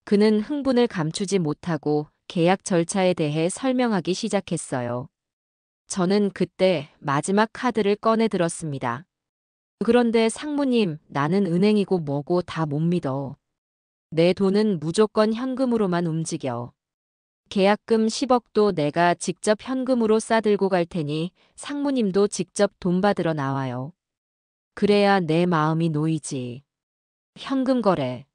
그는 흥분을 감추지 못하고 계약 절차에 대해 설명하기 시작했어요. 저는 그때 마지막 카드를 꺼내 들었습니다. 그런데 상무님, 나는 은행이고 뭐고 다 못 믿어. 내 돈은 무조건 현금으로만 움직여. 계약금 10억도 내가 직접 현금으로 싸들고 갈 테니 상무님도 직접 돈 받으러 나와요. 그래야 내 마음이 놓이지. 현금 거래.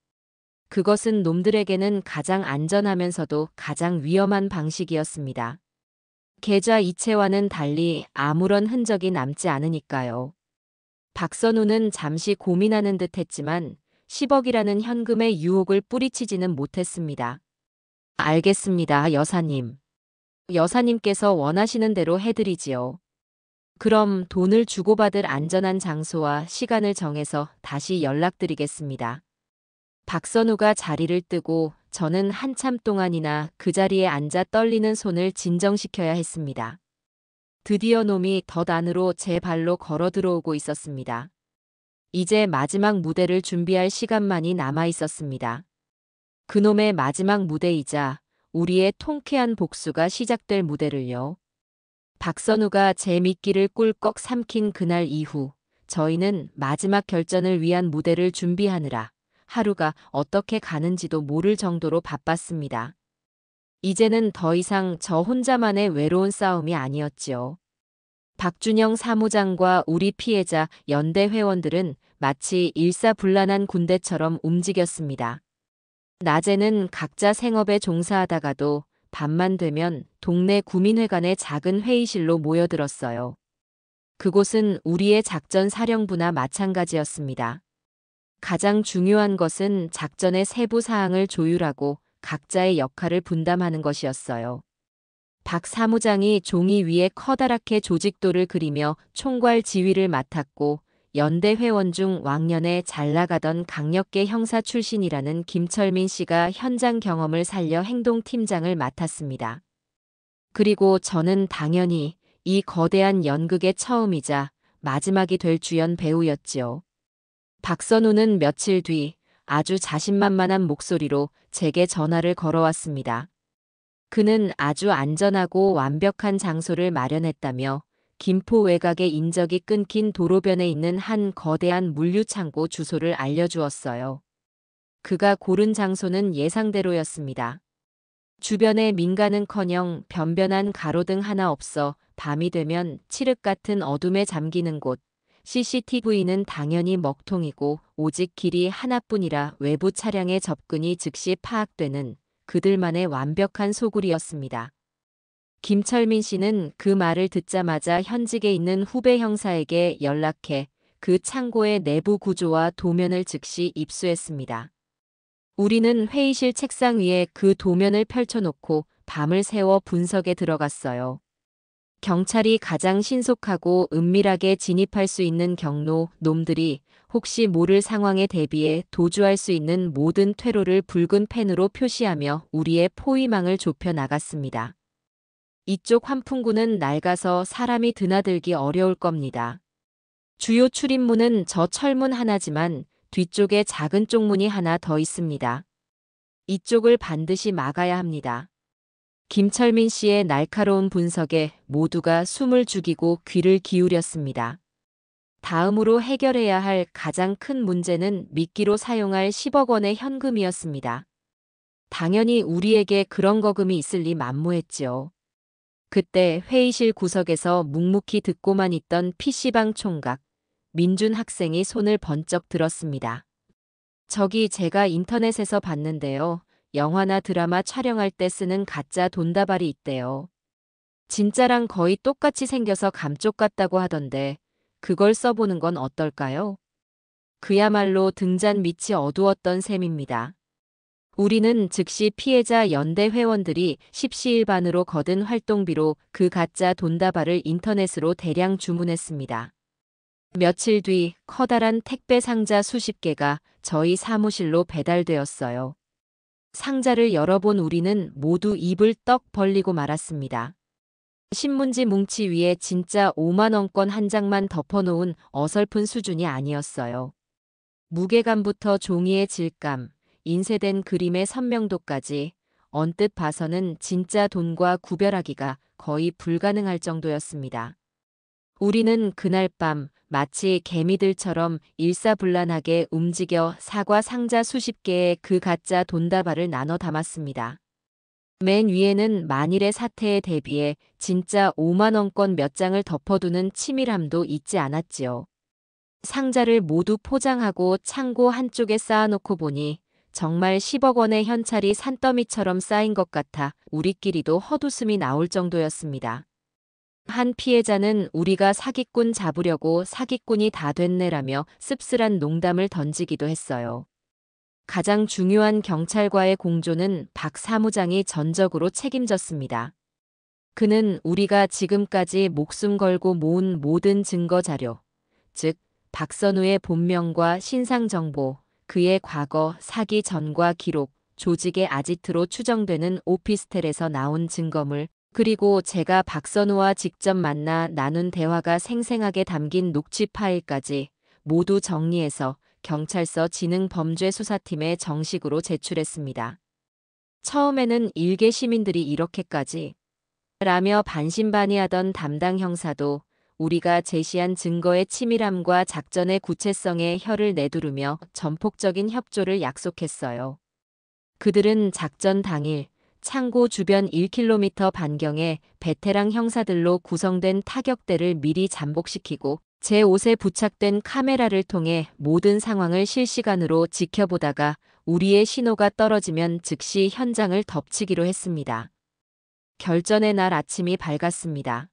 그것은 놈들에게는 가장 안전하면서도 가장 위험한 방식이었습니다. 계좌 이체와는 달리 아무런 흔적이 남지 않으니까요. 박선우는 잠시 고민하는 듯 했지만 10억이라는 현금의 유혹을 뿌리치지는 못했습니다. 알겠습니다, 여사님. 여사님께서 원하시는 대로 해드리지요. 그럼 돈을 주고받을 안전한 장소와 시간을 정해서 다시 연락드리겠습니다. 박선우가 자리를 뜨고 저는 한참 동안이나 그 자리에 앉아 떨리는 손을 진정시켜야 했습니다. 드디어 놈이 덧 안으로 제 발로 걸어 들어오고 있었습니다. 이제 마지막 무대를 준비할 시간만이 남아 있었습니다. 그놈의 마지막 무대이자 우리의 통쾌한 복수가 시작될 무대를요. 박선우가 제 미끼를 꿀꺽 삼킨 그날 이후 저희는 마지막 결전을 위한 무대를 준비하느라 하루가 어떻게 가는지도 모를 정도로 바빴습니다. 이제는 더 이상 저 혼자만의 외로운 싸움이 아니었지요. 박준영 사무장과 우리 피해자 연대 회원들은 마치 일사불란한 군대처럼 움직였습니다. 낮에는 각자 생업에 종사하다가도 밤만 되면 동네 구민회관의 작은 회의실로 모여들었어요. 그곳은 우리의 작전 사령부나 마찬가지였습니다. 가장 중요한 것은 작전의 세부 사항을 조율하고 각자의 역할을 분담하는 것이었어요. 박 사무장이 종이 위에 커다랗게 조직도를 그리며 총괄 지휘를 맡았고 연대 회원 중 왕년에 잘 나가던 강력계 형사 출신이라는 김철민 씨가 현장 경험을 살려 행동팀장을 맡았습니다. 그리고 저는 당연히 이 거대한 연극의 처음이자 마지막이 될 주연 배우였지요. 박선우는 며칠 뒤 아주 자신만만한 목소리로 제게 전화를 걸어왔습니다. 그는 아주 안전하고 완벽한 장소를 마련했다며 김포 외곽의 인적이 끊긴 도로변에 있는 한 거대한 물류창고 주소를 알려주었어요. 그가 고른 장소는 예상대로였습니다. 주변에 민가는커녕 변변한 가로등 하나 없어 밤이 되면 칠흑 같은 어둠에 잠기는 곳, CCTV는 당연히 먹통이고 오직 길이 하나뿐이라 외부 차량의 접근이 즉시 파악되는 그들만의 완벽한 소굴이었습니다. 김철민 씨는 그 말을 듣자마자 현직에 있는 후배 형사에게 연락해 그 창고의 내부 구조와 도면을 즉시 입수했습니다. 우리는 회의실 책상 위에 그 도면을 펼쳐놓고 밤을 새워 분석에 들어갔어요. 경찰이 가장 신속하고 은밀하게 진입할 수 있는 경로, 놈들이 혹시 모를 상황에 대비해 도주할 수 있는 모든 퇴로를 붉은 펜으로 표시하며 우리의 포위망을 좁혀 나갔습니다. 이쪽 환풍구는 낡아서 사람이 드나들기 어려울 겁니다. 주요 출입문은 저 철문 하나지만 뒤쪽에 작은 쪽문이 하나 더 있습니다. 이쪽을 반드시 막아야 합니다. 김철민 씨의 날카로운 분석에 모두가 숨을 죽이고 귀를 기울였습니다. 다음으로 해결해야 할 가장 큰 문제는 미끼로 사용할 10억 원의 현금이었습니다. 당연히 우리에게 그런 거금이 있을 리 만무했지요. 그때 회의실 구석에서 묵묵히 듣고만 있던 PC방 총각, 민준 학생이 손을 번쩍 들었습니다. 저기 제가 인터넷에서 봤는데요. 영화나 드라마 촬영할 때 쓰는 가짜 돈다발이 있대요. 진짜랑 거의 똑같이 생겨서 감쪽 같다고 하던데 그걸 써보는 건 어떨까요? 그야말로 등잔 밑이 어두웠던 셈입니다. 우리는 즉시 피해자 연대 회원들이 십시일반으로 거둔 활동비로 그 가짜 돈다발을 인터넷으로 대량 주문했습니다. 며칠 뒤 커다란 택배 상자 수십 개가 저희 사무실로 배달되었어요. 상자를 열어본 우리는 모두 입을 떡 벌리고 말았습니다. 신문지 뭉치 위에 진짜 5만 원권 한 장만 덮어놓은 어설픈 수준이 아니었어요. 무게감부터 종이의 질감, 인쇄된 그림의 선명도까지 언뜻 봐서는 진짜 돈과 구별하기가 거의 불가능할 정도였습니다. 우리는 그날 밤 마치 개미들처럼 일사불란하게 움직여 사과 상자 수십 개의 그 가짜 돈다발을 나눠 담았습니다. 맨 위에는 만일의 사태에 대비해 진짜 5만 원권 몇 장을 덮어두는 치밀함도 잊지 않았지요. 상자를 모두 포장하고 창고 한쪽에 쌓아놓고 보니 정말 10억 원의 현찰이 산더미처럼 쌓인 것 같아 우리끼리도 헛웃음이 나올 정도였습니다. 한 피해자는 우리가 사기꾼 잡으려고 사기꾼이 다 됐네라며 씁쓸한 농담을 던지기도 했어요. 가장 중요한 경찰과의 공조는 박 사무장이 전적으로 책임졌습니다. 그는 우리가 지금까지 목숨 걸고 모은 모든 증거 자료, 즉 박선우의 본명과 신상 정보, 그의 과거 사기 전과 기록, 조직의 아지트로 추정되는 오피스텔에서 나온 증거물, 그리고 제가 박선우와 직접 만나 나눈 대화가 생생하게 담긴 녹취 파일까지 모두 정리해서 경찰서 지능범죄수사팀에 정식으로 제출했습니다. 처음에는 일개 시민들이 이렇게까지 라며 반신반의하던 담당 형사도 우리가 제시한 증거의 치밀함과 작전의 구체성에 혀를 내두르며 전폭적인 협조를 약속했어요. 그들은 작전 당일 창고 주변 1km 반경에 베테랑 형사들로 구성된 타격대를 미리 잠복시키고 제 옷에 부착된 카메라를 통해 모든 상황을 실시간으로 지켜보다가 우리의 신호가 떨어지면 즉시 현장을 덮치기로 했습니다. 결전의 날 아침이 밝았습니다.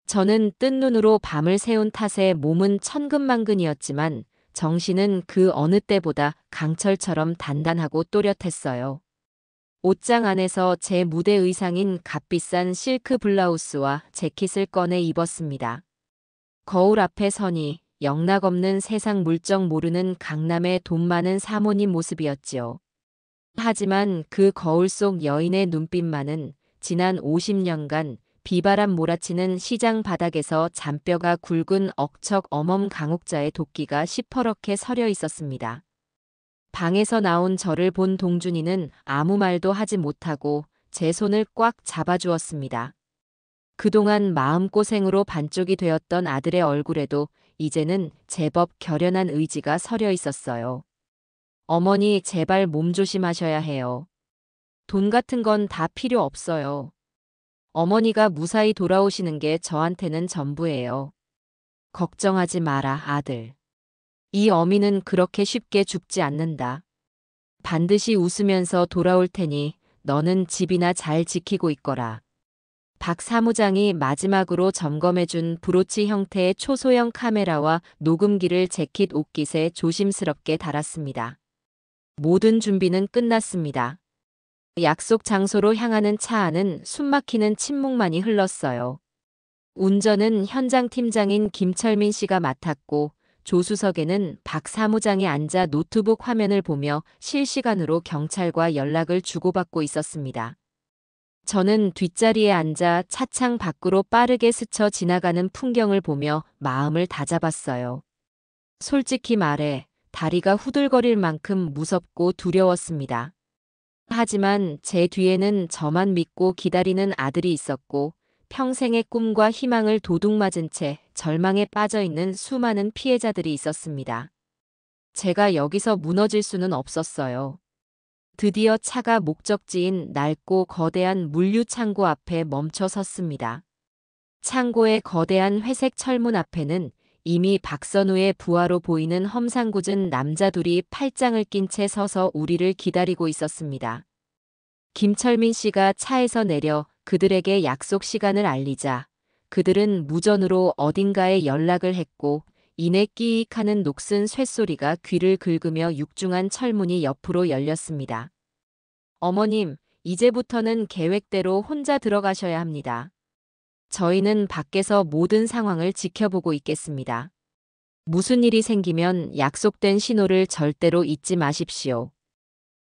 저는 뜬 눈으로 밤을 새운 탓에 몸은 천근만근이었지만 정신은 그 어느 때보다 강철처럼 단단하고 또렷했어요. 옷장 안에서 제 무대 의상인 값비싼 실크 블라우스와 재킷을 꺼내 입었습니다. 거울 앞에 서니 영락없는 세상 물정 모르는 강남의 돈 많은 사모님 모습이었지요. 하지만 그 거울 속 여인의 눈빛만은 지난 50년간 비바람 몰아치는 시장 바닥에서 잔뼈가 굵은 억척 어멈 강옥자의 도끼가 시퍼렇게 서려 있었습니다. 방에서 나온 저를 본 동준이는 아무 말도 하지 못하고 제 손을 꽉 잡아주었습니다. 그동안 마음고생으로 반쪽이 되었던 아들의 얼굴에도 이제는 제법 결연한 의지가 서려 있었어요. 어머니, 제발 몸 조심하셔야 해요. 돈 같은 건 다 필요 없어요. 어머니가 무사히 돌아오시는 게 저한테는 전부예요. 걱정하지 마라, 아들. 이 어미는 그렇게 쉽게 죽지 않는다. 반드시 웃으면서 돌아올 테니 너는 집이나 잘 지키고 있거라. 박 사무장이 마지막으로 점검해준 브로치 형태의 초소형 카메라와 녹음기를 재킷 옷깃에 조심스럽게 달았습니다. 모든 준비는 끝났습니다. 약속 장소로 향하는 차 안은 숨막히는 침묵만이 흘렀어요. 운전은 현장 팀장인 김철민 씨가 맡았고 조수석에는 박 사무장이 앉아 노트북 화면을 보며 실시간으로 경찰과 연락을 주고받고 있었습니다. 저는 뒷자리에 앉아 차창 밖으로 빠르게 스쳐 지나가는 풍경을 보며 마음을 다잡았어요. 솔직히 말해 다리가 후들거릴 만큼 무섭고 두려웠습니다. 하지만 제 뒤에는 저만 믿고 기다리는 아들이 있었고 평생의 꿈과 희망을 도둑맞은 채 절망에 빠져 있는 수많은 피해자들이 있었습니다. 제가 여기서 무너질 수는 없었어요. 드디어 차가 목적지인 낡고 거대한 물류 창고 앞에 멈춰 섰습니다. 창고의 거대한 회색 철문 앞에는 이미 박선우의 부하로 보이는 험상궂은 남자 둘이 팔짱을 낀 채 서서 우리를 기다리고 있었습니다. 김철민 씨가 차에서 내려 그들에게 약속 시간을 알리자 그들은 무전으로 어딘가에 연락을 했고 이내 끼익하는 녹슨 쇳소리가 귀를 긁으며 육중한 철문이 옆으로 열렸습니다. 어머님, 이제부터는 계획대로 혼자 들어가셔야 합니다. 저희는 밖에서 모든 상황을 지켜보고 있겠습니다. 무슨 일이 생기면 약속된 신호를 절대로 잊지 마십시오.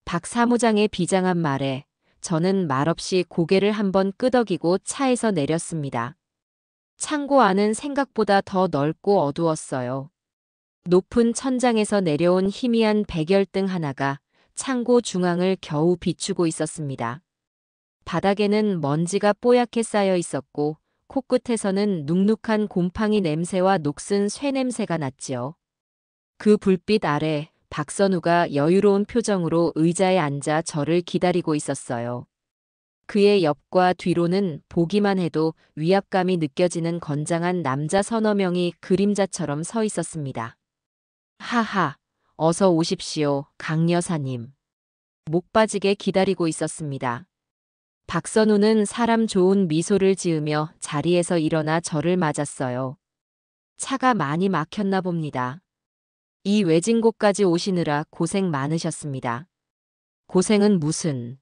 박 사무장의 비장한 말에 저는 말없이 고개를 한번 끄덕이고 차에서 내렸습니다. 창고 안은 생각보다 더 넓고 어두웠어요. 높은 천장에서 내려온 희미한 백열등 하나가 창고 중앙을 겨우 비추고 있었습니다. 바닥에는 먼지가 뽀얗게 쌓여 있었고 코끝에서는 눅눅한 곰팡이 냄새와 녹슨 쇠 냄새가 났지요. 그 불빛 아래 박선우가 여유로운 표정으로 의자에 앉아 저를 기다리고 있었어요. 그의 옆과 뒤로는 보기만 해도 위압감이 느껴지는 건장한 남자 서너 명이 그림자처럼 서 있었습니다. 하하, 어서 오십시오, 강 여사님. 목 빠지게 기다리고 있었습니다. 박선우는 사람 좋은 미소를 지으며 자리에서 일어나 저를 맞았어요. 차가 많이 막혔나 봅니다. 이 외진 곳까지 오시느라 고생 많으셨습니다. 고생은 무슨.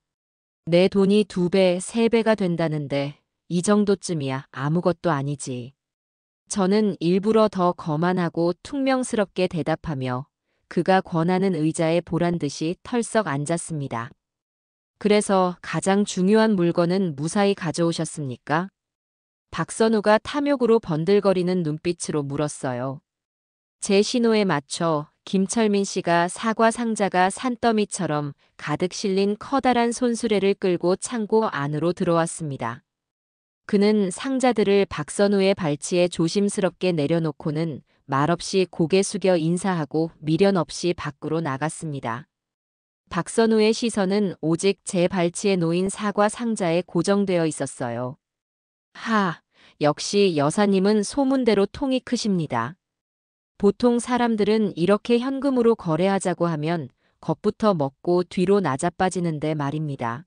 내 돈이 2배, 3배가 된다는데 이 정도쯤이야 아무것도 아니지. 저는 일부러 더 거만하고 퉁명스럽게 대답하며 그가 권하는 의자에 보란듯이 털썩 앉았습니다. 그래서 가장 중요한 물건은 무사히 가져오셨습니까? 박선우가 탐욕으로 번들거리는 눈빛으로 물었어요. 제 신호에 맞춰 김철민 씨가 사과 상자가 산더미처럼 가득 실린 커다란 손수레를 끌고 창고 안으로 들어왔습니다. 그는 상자들을 박선우의 발치에 조심스럽게 내려놓고는 말없이 고개 숙여 인사하고 미련 없이 밖으로 나갔습니다. 박선우의 시선은 오직 제 발치에 놓인 사과 상자에 고정되어 있었어요. 역시 여사님은 소문대로 통이 크십니다. 보통 사람들은 이렇게 현금으로 거래하자고 하면 겁부터 먹고 뒤로 나자빠지는데 말입니다.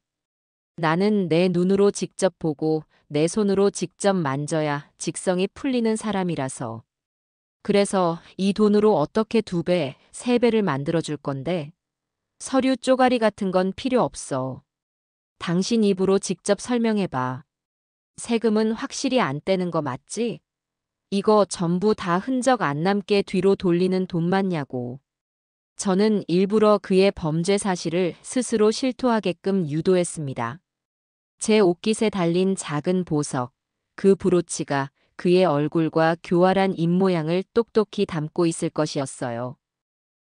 나는 내 눈으로 직접 보고 내 손으로 직접 만져야 직성이 풀리는 사람이라서. 그래서 이 돈으로 어떻게 2배, 3배를 만들어줄 건데? 서류 쪼가리 같은 건 필요 없어. 당신 입으로 직접 설명해봐. 세금은 확실히 안 떼는 거 맞지? 이거 전부 다 흔적 안 남게 뒤로 돌리는 돈 맞냐고. 저는 일부러 그의 범죄 사실을 스스로 실토하게끔 유도했습니다. 제 옷깃에 달린 작은 보석, 그 브로치가 그의 얼굴과 교활한 입모양을 똑똑히 담고 있을 것이었어요.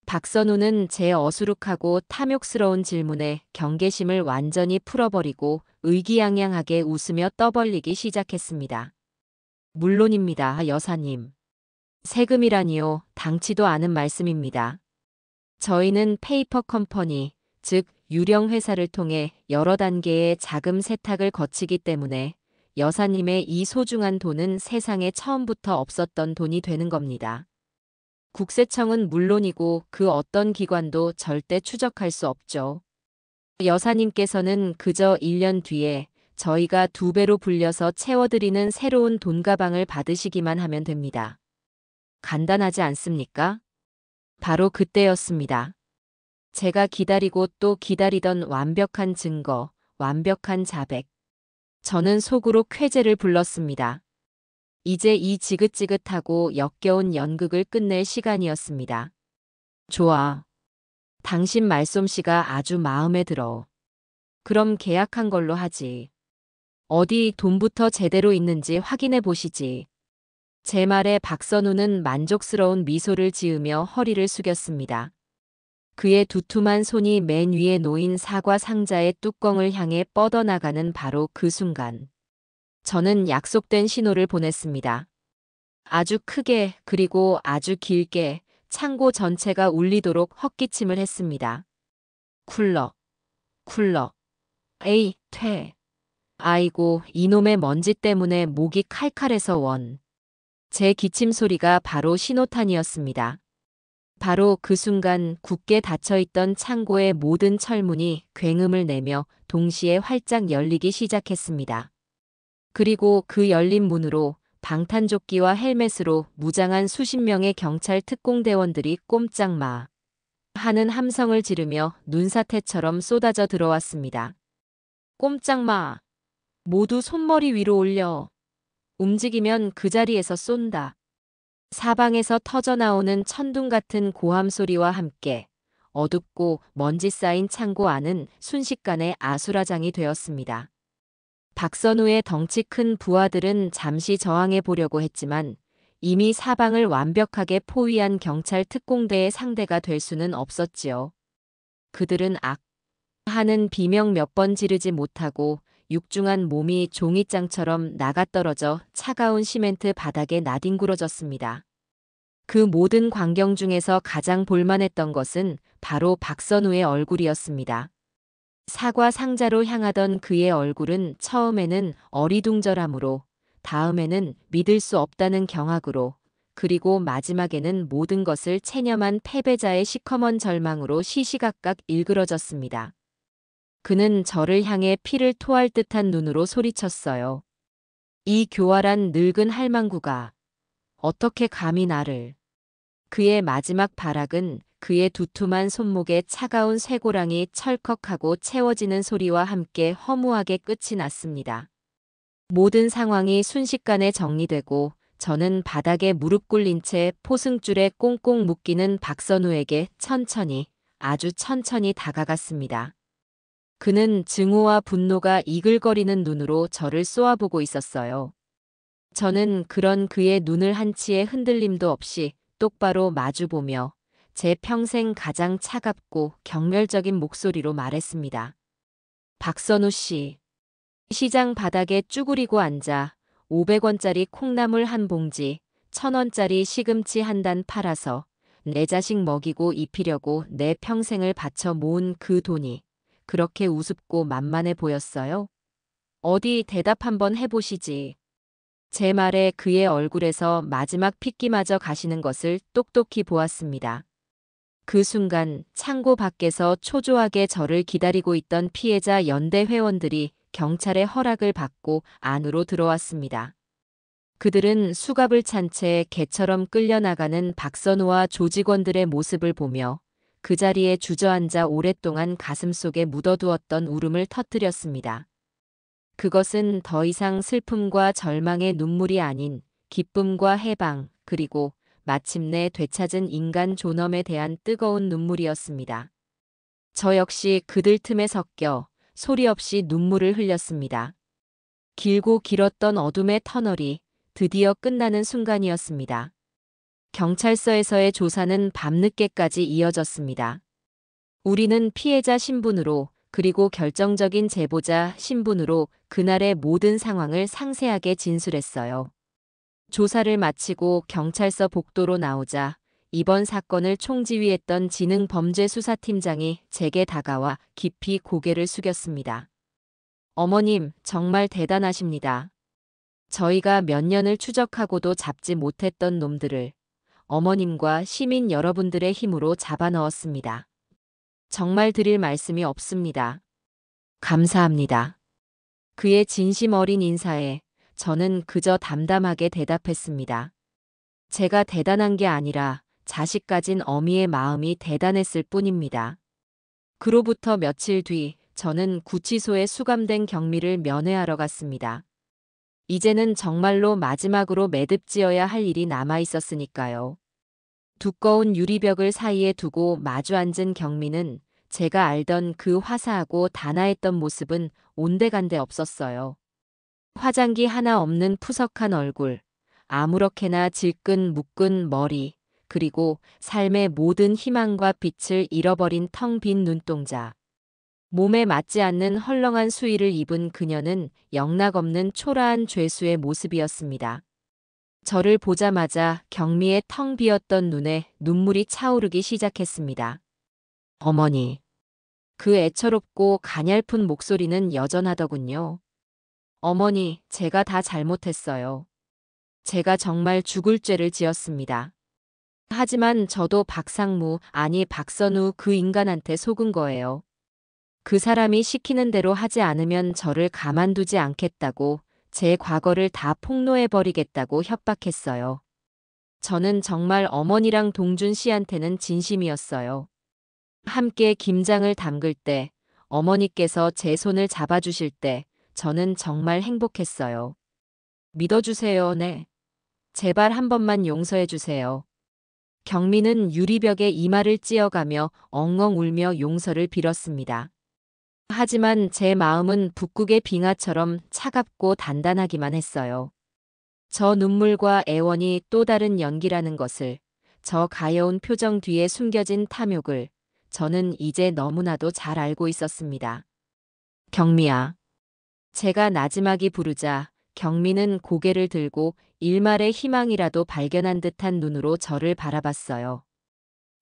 박선우는 제 어수룩하고 탐욕스러운 질문에 경계심을 완전히 풀어버리고 의기양양하게 웃으며 떠벌리기 시작했습니다. 물론입니다, 여사님. 세금이라니요, 당치도 않은 말씀입니다. 저희는 페이퍼 컴퍼니, 즉 유령 회사를 통해 여러 단계의 자금 세탁을 거치기 때문에 여사님의 이 소중한 돈은 세상에 처음부터 없었던 돈이 되는 겁니다. 국세청은 물론이고 그 어떤 기관도 절대 추적할 수 없죠. 여사님께서는 그저 1년 뒤에 저희가 2배로 불려서 채워드리는 새로운 돈가방을 받으시기만 하면 됩니다. 간단하지 않습니까? 바로 그때였습니다. 제가 기다리고 또 기다리던 완벽한 증거, 완벽한 자백. 저는 속으로 쾌재를 불렀습니다. 이제 이 지긋지긋하고 역겨운 연극을 끝낼 시간이었습니다. 좋아. 당신 말솜씨가 아주 마음에 들어. 그럼 계약한 걸로 하지. 어디 돈부터 제대로 있는지 확인해 보시지. 제 말에 박선우는 만족스러운 미소를 지으며 허리를 숙였습니다. 그의 두툼한 손이 맨 위에 놓인 사과 상자의 뚜껑을 향해 뻗어나가는 바로 그 순간. 저는 약속된 신호를 보냈습니다. 아주 크게 그리고 아주 길게 창고 전체가 울리도록 헛기침을 했습니다. 쿨럭, 쿨럭, 에이, 퇴. 아이고, 이놈의 먼지 때문에 목이 칼칼해서 원. 제 기침 소리가 바로 신호탄이었습니다. 바로 그 순간 굳게 닫혀있던 창고의 모든 철문이 굉음을 내며 동시에 활짝 열리기 시작했습니다. 그리고 그 열린 문으로 방탄조끼와 헬멧으로 무장한 수십 명의 경찰 특공대원들이 꼼짝마 하는 함성을 지르며 눈사태처럼 쏟아져 들어왔습니다. 꼼짝마. 모두 손머리 위로 올려. 움직이면 그 자리에서 쏜다. 사방에서 터져나오는 천둥 같은 고함 소리와 함께 어둡고 먼지 쌓인 창고 안은 순식간에 아수라장이 되었습니다. 박선우의 덩치 큰 부하들은 잠시 저항해 보려고 했지만 이미 사방을 완벽하게 포위한 경찰 특공대의 상대가 될 수는 없었지요. 그들은 하는 비명 몇 번 지르지 못하고 육중한 몸이 종이장처럼 나가떨어져 차가운 시멘트 바닥에 나뒹굴어졌습니다. 그 모든 광경 중에서 가장 볼만했던 것은 바로 박선우의 얼굴이었습니다. 사과 상자로 향하던 그의 얼굴은 처음에는 어리둥절함으로, 다음에는 믿을 수 없다는 경악으로, 그리고 마지막에는 모든 것을 체념한 패배자의 시커먼 절망으로 시시각각 일그러졌습니다. 그는 저를 향해 피를 토할 듯한 눈으로 소리쳤어요. 이 교활한 늙은 할망구가 어떻게 감히 나를. 그의 마지막 발악은 그의 두툼한 손목에 차가운 쇠고랑이 철컥하고 채워지는 소리와 함께 허무하게 끝이 났습니다. 모든 상황이 순식간에 정리되고 저는 바닥에 무릎 꿇린 채 포승줄에 꽁꽁 묶이는 박선우에게 천천히, 아주 천천히 다가갔습니다. 그는 증오와 분노가 이글거리는 눈으로 저를 쏘아보고 있었어요. 저는 그런 그의 눈을 한치의 흔들림도 없이 똑바로 마주보며 제 평생 가장 차갑고 경멸적인 목소리로 말했습니다. 박선우 씨. 시장 바닥에 쭈그리고 앉아 500원짜리 콩나물 한 봉지, 1000원짜리 시금치 한 단 팔아서 내 자식 먹이고 입히려고 내 평생을 바쳐 모은 그 돈이 그렇게 우습고 만만해 보였어요? 어디 대답 한번 해보시지. 제 말에 그의 얼굴에서 마지막 핏기마저 가시는 것을 똑똑히 보았습니다. 그 순간 창고 밖에서 초조하게 저를 기다리고 있던 피해자 연대 회원들이 경찰의 허락을 받고 안으로 들어왔습니다. 그들은 수갑을 찬 채 개처럼 끌려나가는 박선우와 조직원들의 모습을 보며 그 자리에 주저앉아 오랫동안 가슴속에 묻어두었던 울음을 터뜨렸습니다. 그것은 더 이상 슬픔과 절망의 눈물이 아닌 기쁨과 해방, 그리고 마침내 되찾은 인간 존엄에 대한 뜨거운 눈물이었습니다. 저 역시 그들 틈에 섞여 소리 없이 눈물을 흘렸습니다. 길고 길었던 어둠의 터널이 드디어 끝나는 순간이었습니다. 경찰서에서의 조사는 밤늦게까지 이어졌습니다. 우리는 피해자 신분으로 그리고 결정적인 제보자 신분으로 그날의 모든 상황을 상세하게 진술했어요. 조사를 마치고 경찰서 복도로 나오자 이번 사건을 총지휘했던 지능범죄수사팀장이 제게 다가와 깊이 고개를 숙였습니다. 어머님, 정말 대단하십니다. 저희가 몇 년을 추적하고도 잡지 못했던 놈들을 어머님과 시민 여러분들의 힘으로 잡아넣었습니다. 정말 드릴 말씀이 없습니다. 감사합니다. 그의 진심 어린 인사에 저는 그저 담담하게 대답했습니다. 제가 대단한 게 아니라 자식 가진 어미의 마음이 대단했을 뿐입니다. 그로부터 며칠 뒤 저는 구치소에 수감된 경미를 면회하러 갔습니다. 이제는 정말로 마지막으로 매듭지어야 할 일이 남아 있었으니까요. 두꺼운 유리벽을 사이에 두고 마주 앉은 경미는 제가 알던 그 화사하고 단아했던 모습은 온데간데 없었어요. 화장기 하나 없는 푸석한 얼굴, 아무렇게나 질끈 묶은 머리, 그리고 삶의 모든 희망과 빛을 잃어버린 텅 빈 눈동자. 몸에 맞지 않는 헐렁한 수의를 입은 그녀는 영락없는 초라한 죄수의 모습이었습니다. 저를 보자마자 경미의 텅 비었던 눈에 눈물이 차오르기 시작했습니다. 어머니. 그 애처롭고 가냘픈 목소리는 여전하더군요. 어머니, 제가 다 잘못했어요. 제가 정말 죽을 죄를 지었습니다. 하지만 저도 박상무, 아니 박선우 그 인간한테 속은 거예요. 그 사람이 시키는 대로 하지 않으면 저를 가만두지 않겠다고, 제 과거를 다 폭로해버리겠다고 협박했어요. 저는 정말 어머니랑 동준 씨한테는 진심이었어요. 함께 김장을 담글 때, 어머니께서 제 손을 잡아주실 때 저는 정말 행복했어요. 믿어주세요, 네. 제발 한 번만 용서해주세요. 경미는 유리벽에 이마를 찧어가며 엉엉 울며 용서를 빌었습니다. 하지만 제 마음은 북극의 빙하처럼 차갑고 단단하기만 했어요. 저 눈물과 애원이 또 다른 연기라는 것을, 저 가여운 표정 뒤에 숨겨진 탐욕을 저는 이제 너무나도 잘 알고 있었습니다. 경미야. 제가 나지막이 부르자 경미는 고개를 들고 일말의 희망이라도 발견한 듯한 눈으로 저를 바라봤어요.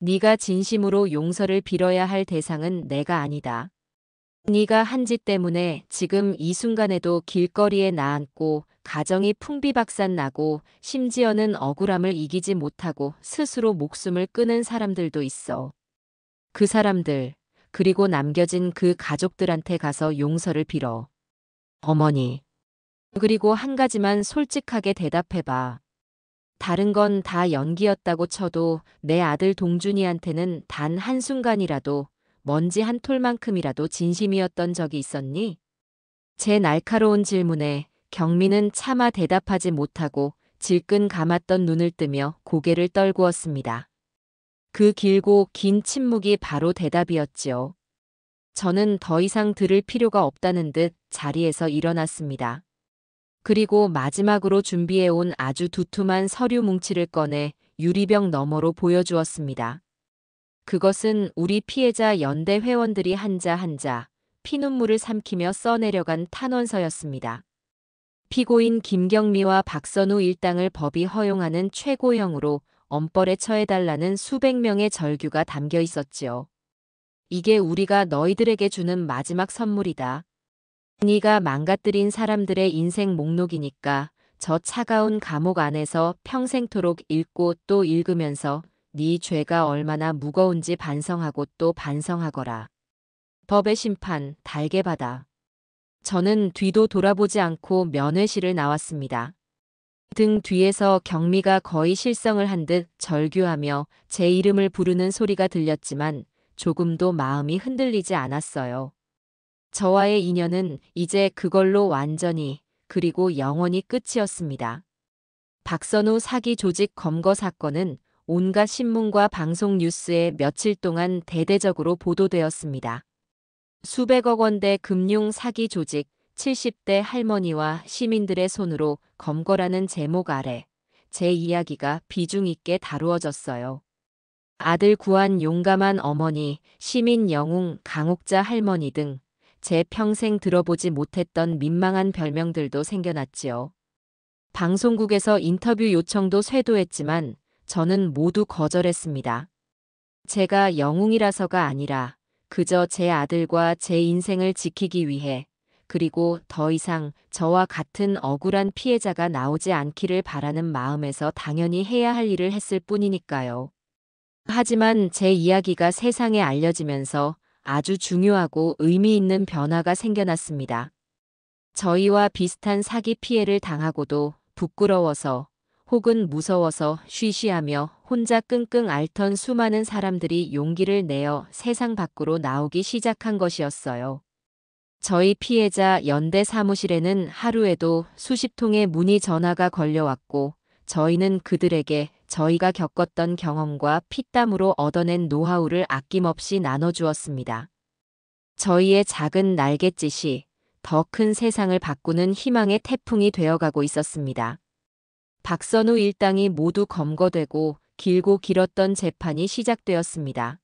네가 진심으로 용서를 빌어야 할 대상은 내가 아니다. 네가 한 짓 때문에 지금 이 순간에도 길거리에 나앉고 가정이 풍비박산나고 심지어는 억울함을 이기지 못하고 스스로 목숨을 끊은 사람들도 있어. 그 사람들, 그리고 남겨진 그 가족들한테 가서 용서를 빌어. 어머니. 그리고 한 가지만 솔직하게 대답해봐. 다른 건 다 연기였다고 쳐도 내 아들 동준이한테는 단 한순간이라도 먼지 한 톨만큼이라도 진심이었던 적이 있었니? 제 날카로운 질문에 경미는 차마 대답하지 못하고 질끈 감았던 눈을 뜨며 고개를 떨구었습니다. 그 길고 긴 침묵이 바로 대답이었지요. 저는 더 이상 들을 필요가 없다는 듯 자리에서 일어났습니다. 그리고 마지막으로 준비해온 아주 두툼한 서류 뭉치를 꺼내 유리병 너머로 보여주었습니다. 그것은 우리 피해자 연대 회원들이 한자 한자 피눈물을 삼키며 써내려간 탄원서였습니다. 피고인 김경미와 박선우 일당을 법이 허용하는 최고형으로 엄벌에 처해달라는 수백 명의 절규가 담겨 있었지요. 이게 우리가 너희들에게 주는 마지막 선물이다. 네가 망가뜨린 사람들의 인생 목록이니까 저 차가운 감옥 안에서 평생토록 읽고 또 읽으면서 네 죄가 얼마나 무거운지 반성하고 또 반성하거라. 법의 심판 달게 받아. 저는 뒤도 돌아보지 않고 면회실을 나왔습니다. 등 뒤에서 경미가 거의 실성을 한 듯 절규하며 제 이름을 부르는 소리가 들렸지만 조금도 마음이 흔들리지 않았어요. 저와의 인연은 이제 그걸로 완전히 그리고 영원히 끝이었습니다. 박선우 사기 조직 검거 사건은 온갖 신문과 방송 뉴스에 며칠 동안 대대적으로 보도되었습니다. 수백억 원대 금융 사기 조직, 70대 할머니와 시민들의 손으로 검거라는 제목 아래 제 이야기가 비중 있게 다루어졌어요. 아들 구한 용감한 어머니, 시민 영웅, 강옥자 할머니 등 제 평생 들어보지 못했던 민망한 별명들도 생겨났지요. 방송국에서 인터뷰 요청도 쇄도했지만 저는 모두 거절했습니다. 제가 영웅이라서가 아니라 그저 제 아들과 제 인생을 지키기 위해 그리고 더 이상 저와 같은 억울한 피해자가 나오지 않기를 바라는 마음에서 당연히 해야 할 일을 했을 뿐이니까요. 하지만 제 이야기가 세상에 알려지면서 아주 중요하고 의미 있는 변화가 생겨났습니다. 저희와 비슷한 사기 피해를 당하고도 부끄러워서 혹은 무서워서 쉬쉬하며 혼자 끙끙 앓던 수많은 사람들이 용기를 내어 세상 밖으로 나오기 시작한 것이었어요. 저희 피해자 연대 사무실에는 하루에도 수십 통의 문의 전화가 걸려왔고 저희는 그들에게 저희가 겪었던 경험과 피땀으로 얻어낸 노하우를 아낌없이 나눠주었습니다. 저희의 작은 날갯짓이 더 큰 세상을 바꾸는 희망의 태풍이 되어가고 있었습니다. 박선우 일당이 모두 검거되고 길고 길었던 재판이 시작되었습니다.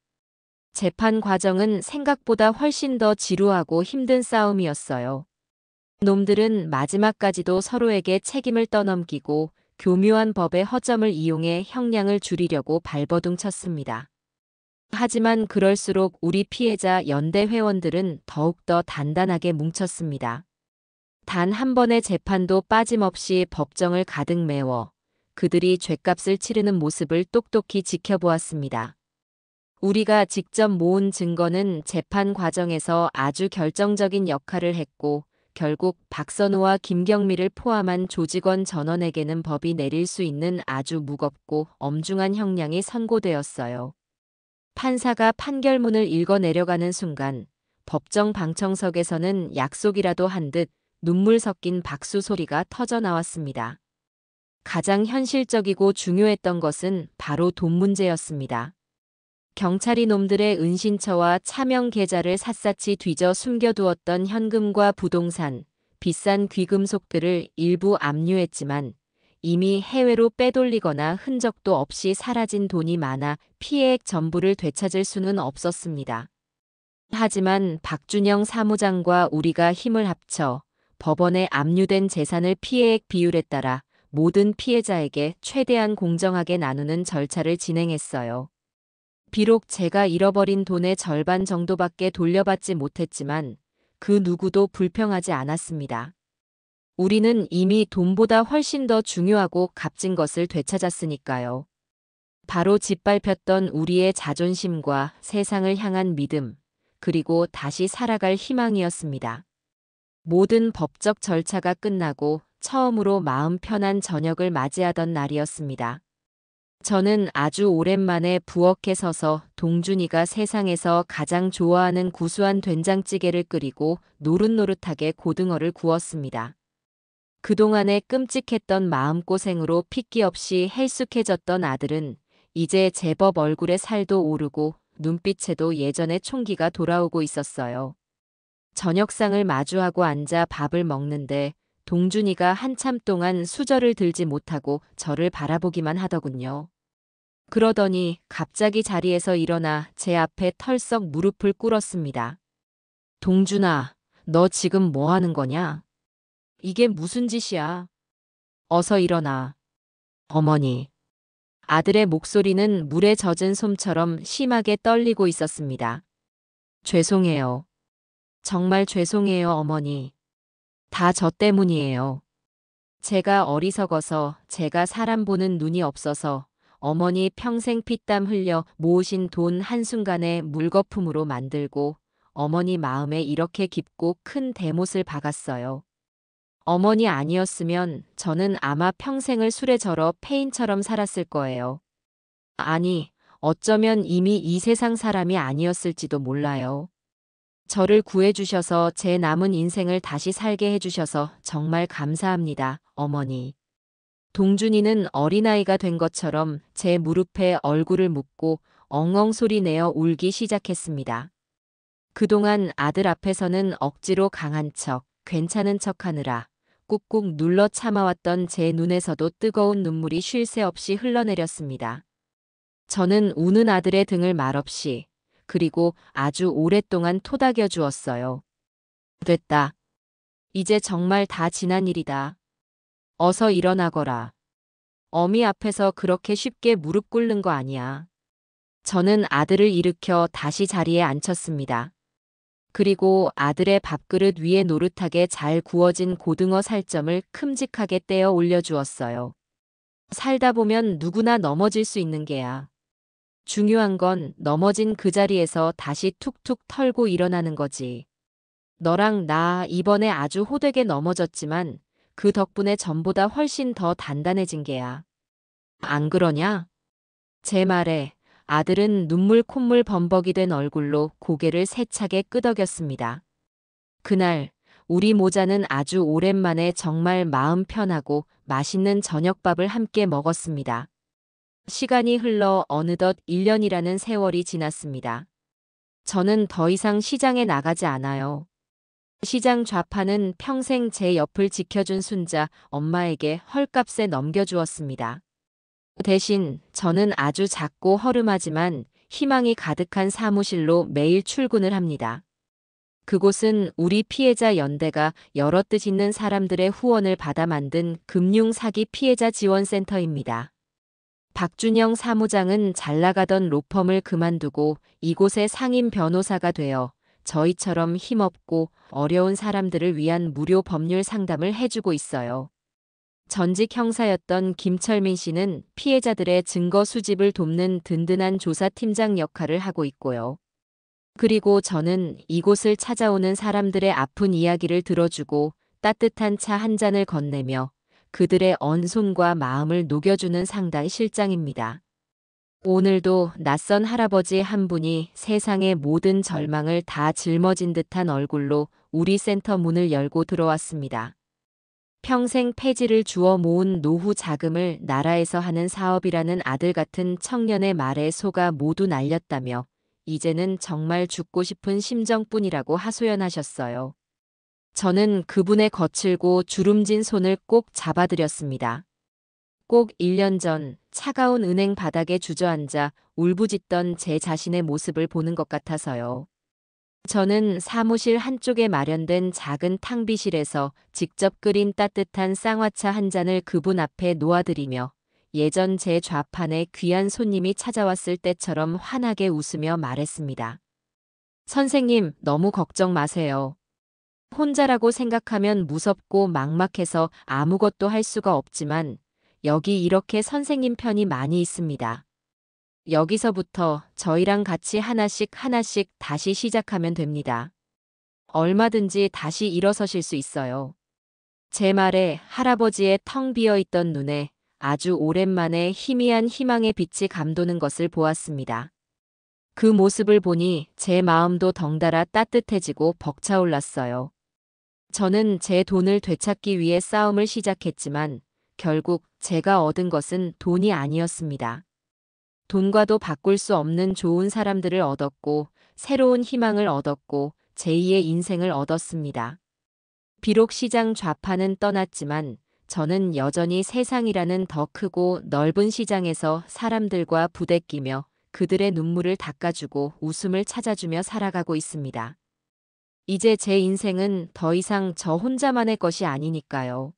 재판 과정은 생각보다 훨씬 더 지루하고 힘든 싸움이었어요. 놈들은 마지막까지도 서로에게 책임을 떠넘기고 교묘한 법의 허점을 이용해 형량을 줄이려고 발버둥 쳤습니다. 하지만 그럴수록 우리 피해자 연대 회원들은 더욱더 단단하게 뭉쳤습니다. 단 한 번의 재판도 빠짐없이 법정을 가득 메워 그들이 죗값을 치르는 모습을 똑똑히 지켜보았습니다. 우리가 직접 모은 증거는 재판 과정에서 아주 결정적인 역할을 했고 결국 박선우와 김경미를 포함한 조직원 전원에게는 법이 내릴 수 있는 아주 무겁고 엄중한 형량이 선고되었어요. 판사가 판결문을 읽어 내려가는 순간 법정 방청석에서는 약속이라도 한 듯 눈물 섞인 박수 소리가 터져 나왔습니다. 가장 현실적이고 중요했던 것은 바로 돈 문제였습니다. 경찰이 놈들의 은신처와 차명 계좌를 샅샅이 뒤져 숨겨두었던 현금과 부동산, 비싼 귀금속들을 일부 압류했지만 이미 해외로 빼돌리거나 흔적도 없이 사라진 돈이 많아 피해액 전부를 되찾을 수는 없었습니다. 하지만 박준영 사무장과 우리가 힘을 합쳐 법원에 압류된 재산을 피해액 비율에 따라 모든 피해자에게 최대한 공정하게 나누는 절차를 진행했어요. 비록 제가 잃어버린 돈의 절반 정도밖에 돌려받지 못했지만 그 누구도 불평하지 않았습니다. 우리는 이미 돈보다 훨씬 더 중요하고 값진 것을 되찾았으니까요. 바로 짓밟혔던 우리의 자존심과 세상을 향한 믿음, 그리고 다시 살아갈 희망이었습니다. 모든 법적 절차가 끝나고 처음으로 마음 편한 저녁을 맞이하던 날이었습니다. 저는 아주 오랜만에 부엌에 서서 동준이가 세상에서 가장 좋아하는 구수한 된장찌개를 끓이고 노릇노릇하게 고등어를 구웠습니다. 그동안의 끔찍했던 마음고생으로 핏기 없이 헬쑥해졌던 아들은 이제 제법 얼굴에 살도 오르고 눈빛에도 예전의 총기가 돌아오고 있었어요. 저녁상을 마주하고 앉아 밥을 먹는데 동준이가 한참 동안 수저를 들지 못하고 저를 바라보기만 하더군요. 그러더니 갑자기 자리에서 일어나 제 앞에 털썩 무릎을 꿇었습니다. 동준아, 너 지금 뭐 하는 거냐? 이게 무슨 짓이야? 어서 일어나. 어머니. 아들의 목소리는 물에 젖은 솜처럼 심하게 떨리고 있었습니다. 죄송해요. 정말 죄송해요, 어머니. 다 저 때문이에요. 제가 어리석어서, 제가 사람 보는 눈이 없어서 어머니 평생 피땀 흘려 모으신 돈 한순간에 물거품으로 만들고 어머니 마음에 이렇게 깊고 큰 대못을 박았어요. 어머니 아니었으면 저는 아마 평생을 술에 절어 폐인처럼 살았을 거예요. 아니, 어쩌면 이미 이 세상 사람이 아니었을지도 몰라요. 저를 구해주셔서 제 남은 인생을 다시 살게 해주셔서 정말 감사합니다, 어머니. 동준이는 어린아이가 된 것처럼 제 무릎에 얼굴을 묻고 엉엉 소리 내어 울기 시작했습니다. 그동안 아들 앞에서는 억지로 강한 척, 괜찮은 척 하느라 꾹꾹 눌러 참아왔던 제 눈에서도 뜨거운 눈물이 쉴 새 없이 흘러내렸습니다. 저는 우는 아들의 등을 말없이, 그리고 아주 오랫동안 토닥여 주었어요. 됐다. 이제 정말 다 지난 일이다. 어서 일어나거라. 어미 앞에서 그렇게 쉽게 무릎 꿇는 거 아니야. 저는 아들을 일으켜 다시 자리에 앉혔습니다. 그리고 아들의 밥그릇 위에 노릇하게 잘 구워진 고등어 살점을 큼직하게 떼어 올려주었어요. 살다 보면 누구나 넘어질 수 있는 게야. 중요한 건 넘어진 그 자리에서 다시 툭툭 털고 일어나는 거지. 너랑 나 이번에 아주 호되게 넘어졌지만 그 덕분에 전보다 훨씬 더 단단해진 게야. 안 그러냐? 제 말에 아들은 눈물 콧물 범벅이 된 얼굴로 고개를 세차게 끄덕였습니다. 그날 우리 모자는 아주 오랜만에 정말 마음 편하고 맛있는 저녁밥을 함께 먹었습니다. 시간이 흘러 어느덧 1년이라는 세월이 지났습니다. 저는 더 이상 시장에 나가지 않아요. 시장 좌판은 평생 제 옆을 지켜준 순자 엄마에게 헐값에 넘겨주었습니다. 대신 저는 아주 작고 허름하지만 희망이 가득한 사무실로 매일 출근을 합니다. 그곳은 우리 피해자 연대가 여러 뜻 있는 사람들의 후원을 받아 만든 금융사기 피해자 지원센터입니다. 박준영 사무장은 잘 나가던 로펌을 그만두고 이곳의 상임 변호사가 되어 저희처럼 힘없고 어려운 사람들을 위한 무료 법률 상담을 해주고 있어요. 전직 형사였던 김철민 씨는 피해자들의 증거 수집을 돕는 든든한 조사팀장 역할을 하고 있고요. 그리고 저는 이곳을 찾아오는 사람들의 아픈 이야기를 들어주고 따뜻한 차 한 잔을 건네며 그들의 언손과 마음을 녹여주는 상담 실장입니다. 오늘도 낯선 할아버지 한 분이 세상의 모든 절망을 다 짊어진 듯한 얼굴로 우리 센터 문을 열고 들어왔습니다. 평생 폐지를 주워 모은 노후 자금을 나라에서 하는 사업이라는 아들 같은 청년의 말에 속아 모두 날렸다며 이제는 정말 죽고 싶은 심정뿐이라고 하소연하셨어요. 저는 그분의 거칠고 주름진 손을 꼭 잡아드렸습니다. 꼭 1년 전 차가운 은행 바닥에 주저앉아 울부짖던 제 자신의 모습을 보는 것 같아서요. 저는 사무실 한쪽에 마련된 작은 탕비실에서 직접 끓인 따뜻한 쌍화차 한 잔을 그분 앞에 놓아드리며 예전 제 좌판에 귀한 손님이 찾아왔을 때처럼 환하게 웃으며 말했습니다. 선생님, 너무 걱정 마세요. 혼자라고 생각하면 무섭고 막막해서 아무것도 할 수가 없지만 여기 이렇게 선생님 편이 많이 있습니다. 여기서부터 저희랑 같이 하나씩 하나씩 다시 시작하면 됩니다. 얼마든지 다시 일어서실 수 있어요. 제 말에 할아버지의 텅 비어 있던 눈에 아주 오랜만에 희미한 희망의 빛이 감도는 것을 보았습니다. 그 모습을 보니 제 마음도 덩달아 따뜻해지고 벅차올랐어요. 저는 제 돈을 되찾기 위해 싸움을 시작했지만 결국 제가 얻은 것은 돈이 아니었습니다. 돈과도 바꿀 수 없는 좋은 사람들을 얻었고 새로운 희망을 얻었고 제2의 인생을 얻었습니다. 비록 시장 좌판은 떠났지만 저는 여전히 세상이라는 더 크고 넓은 시장에서 사람들과 부대끼며 그들의 눈물을 닦아주고 웃음을 찾아주며 살아가고 있습니다. 이제 제 인생은 더 이상 저 혼자만의 것이 아니니까요.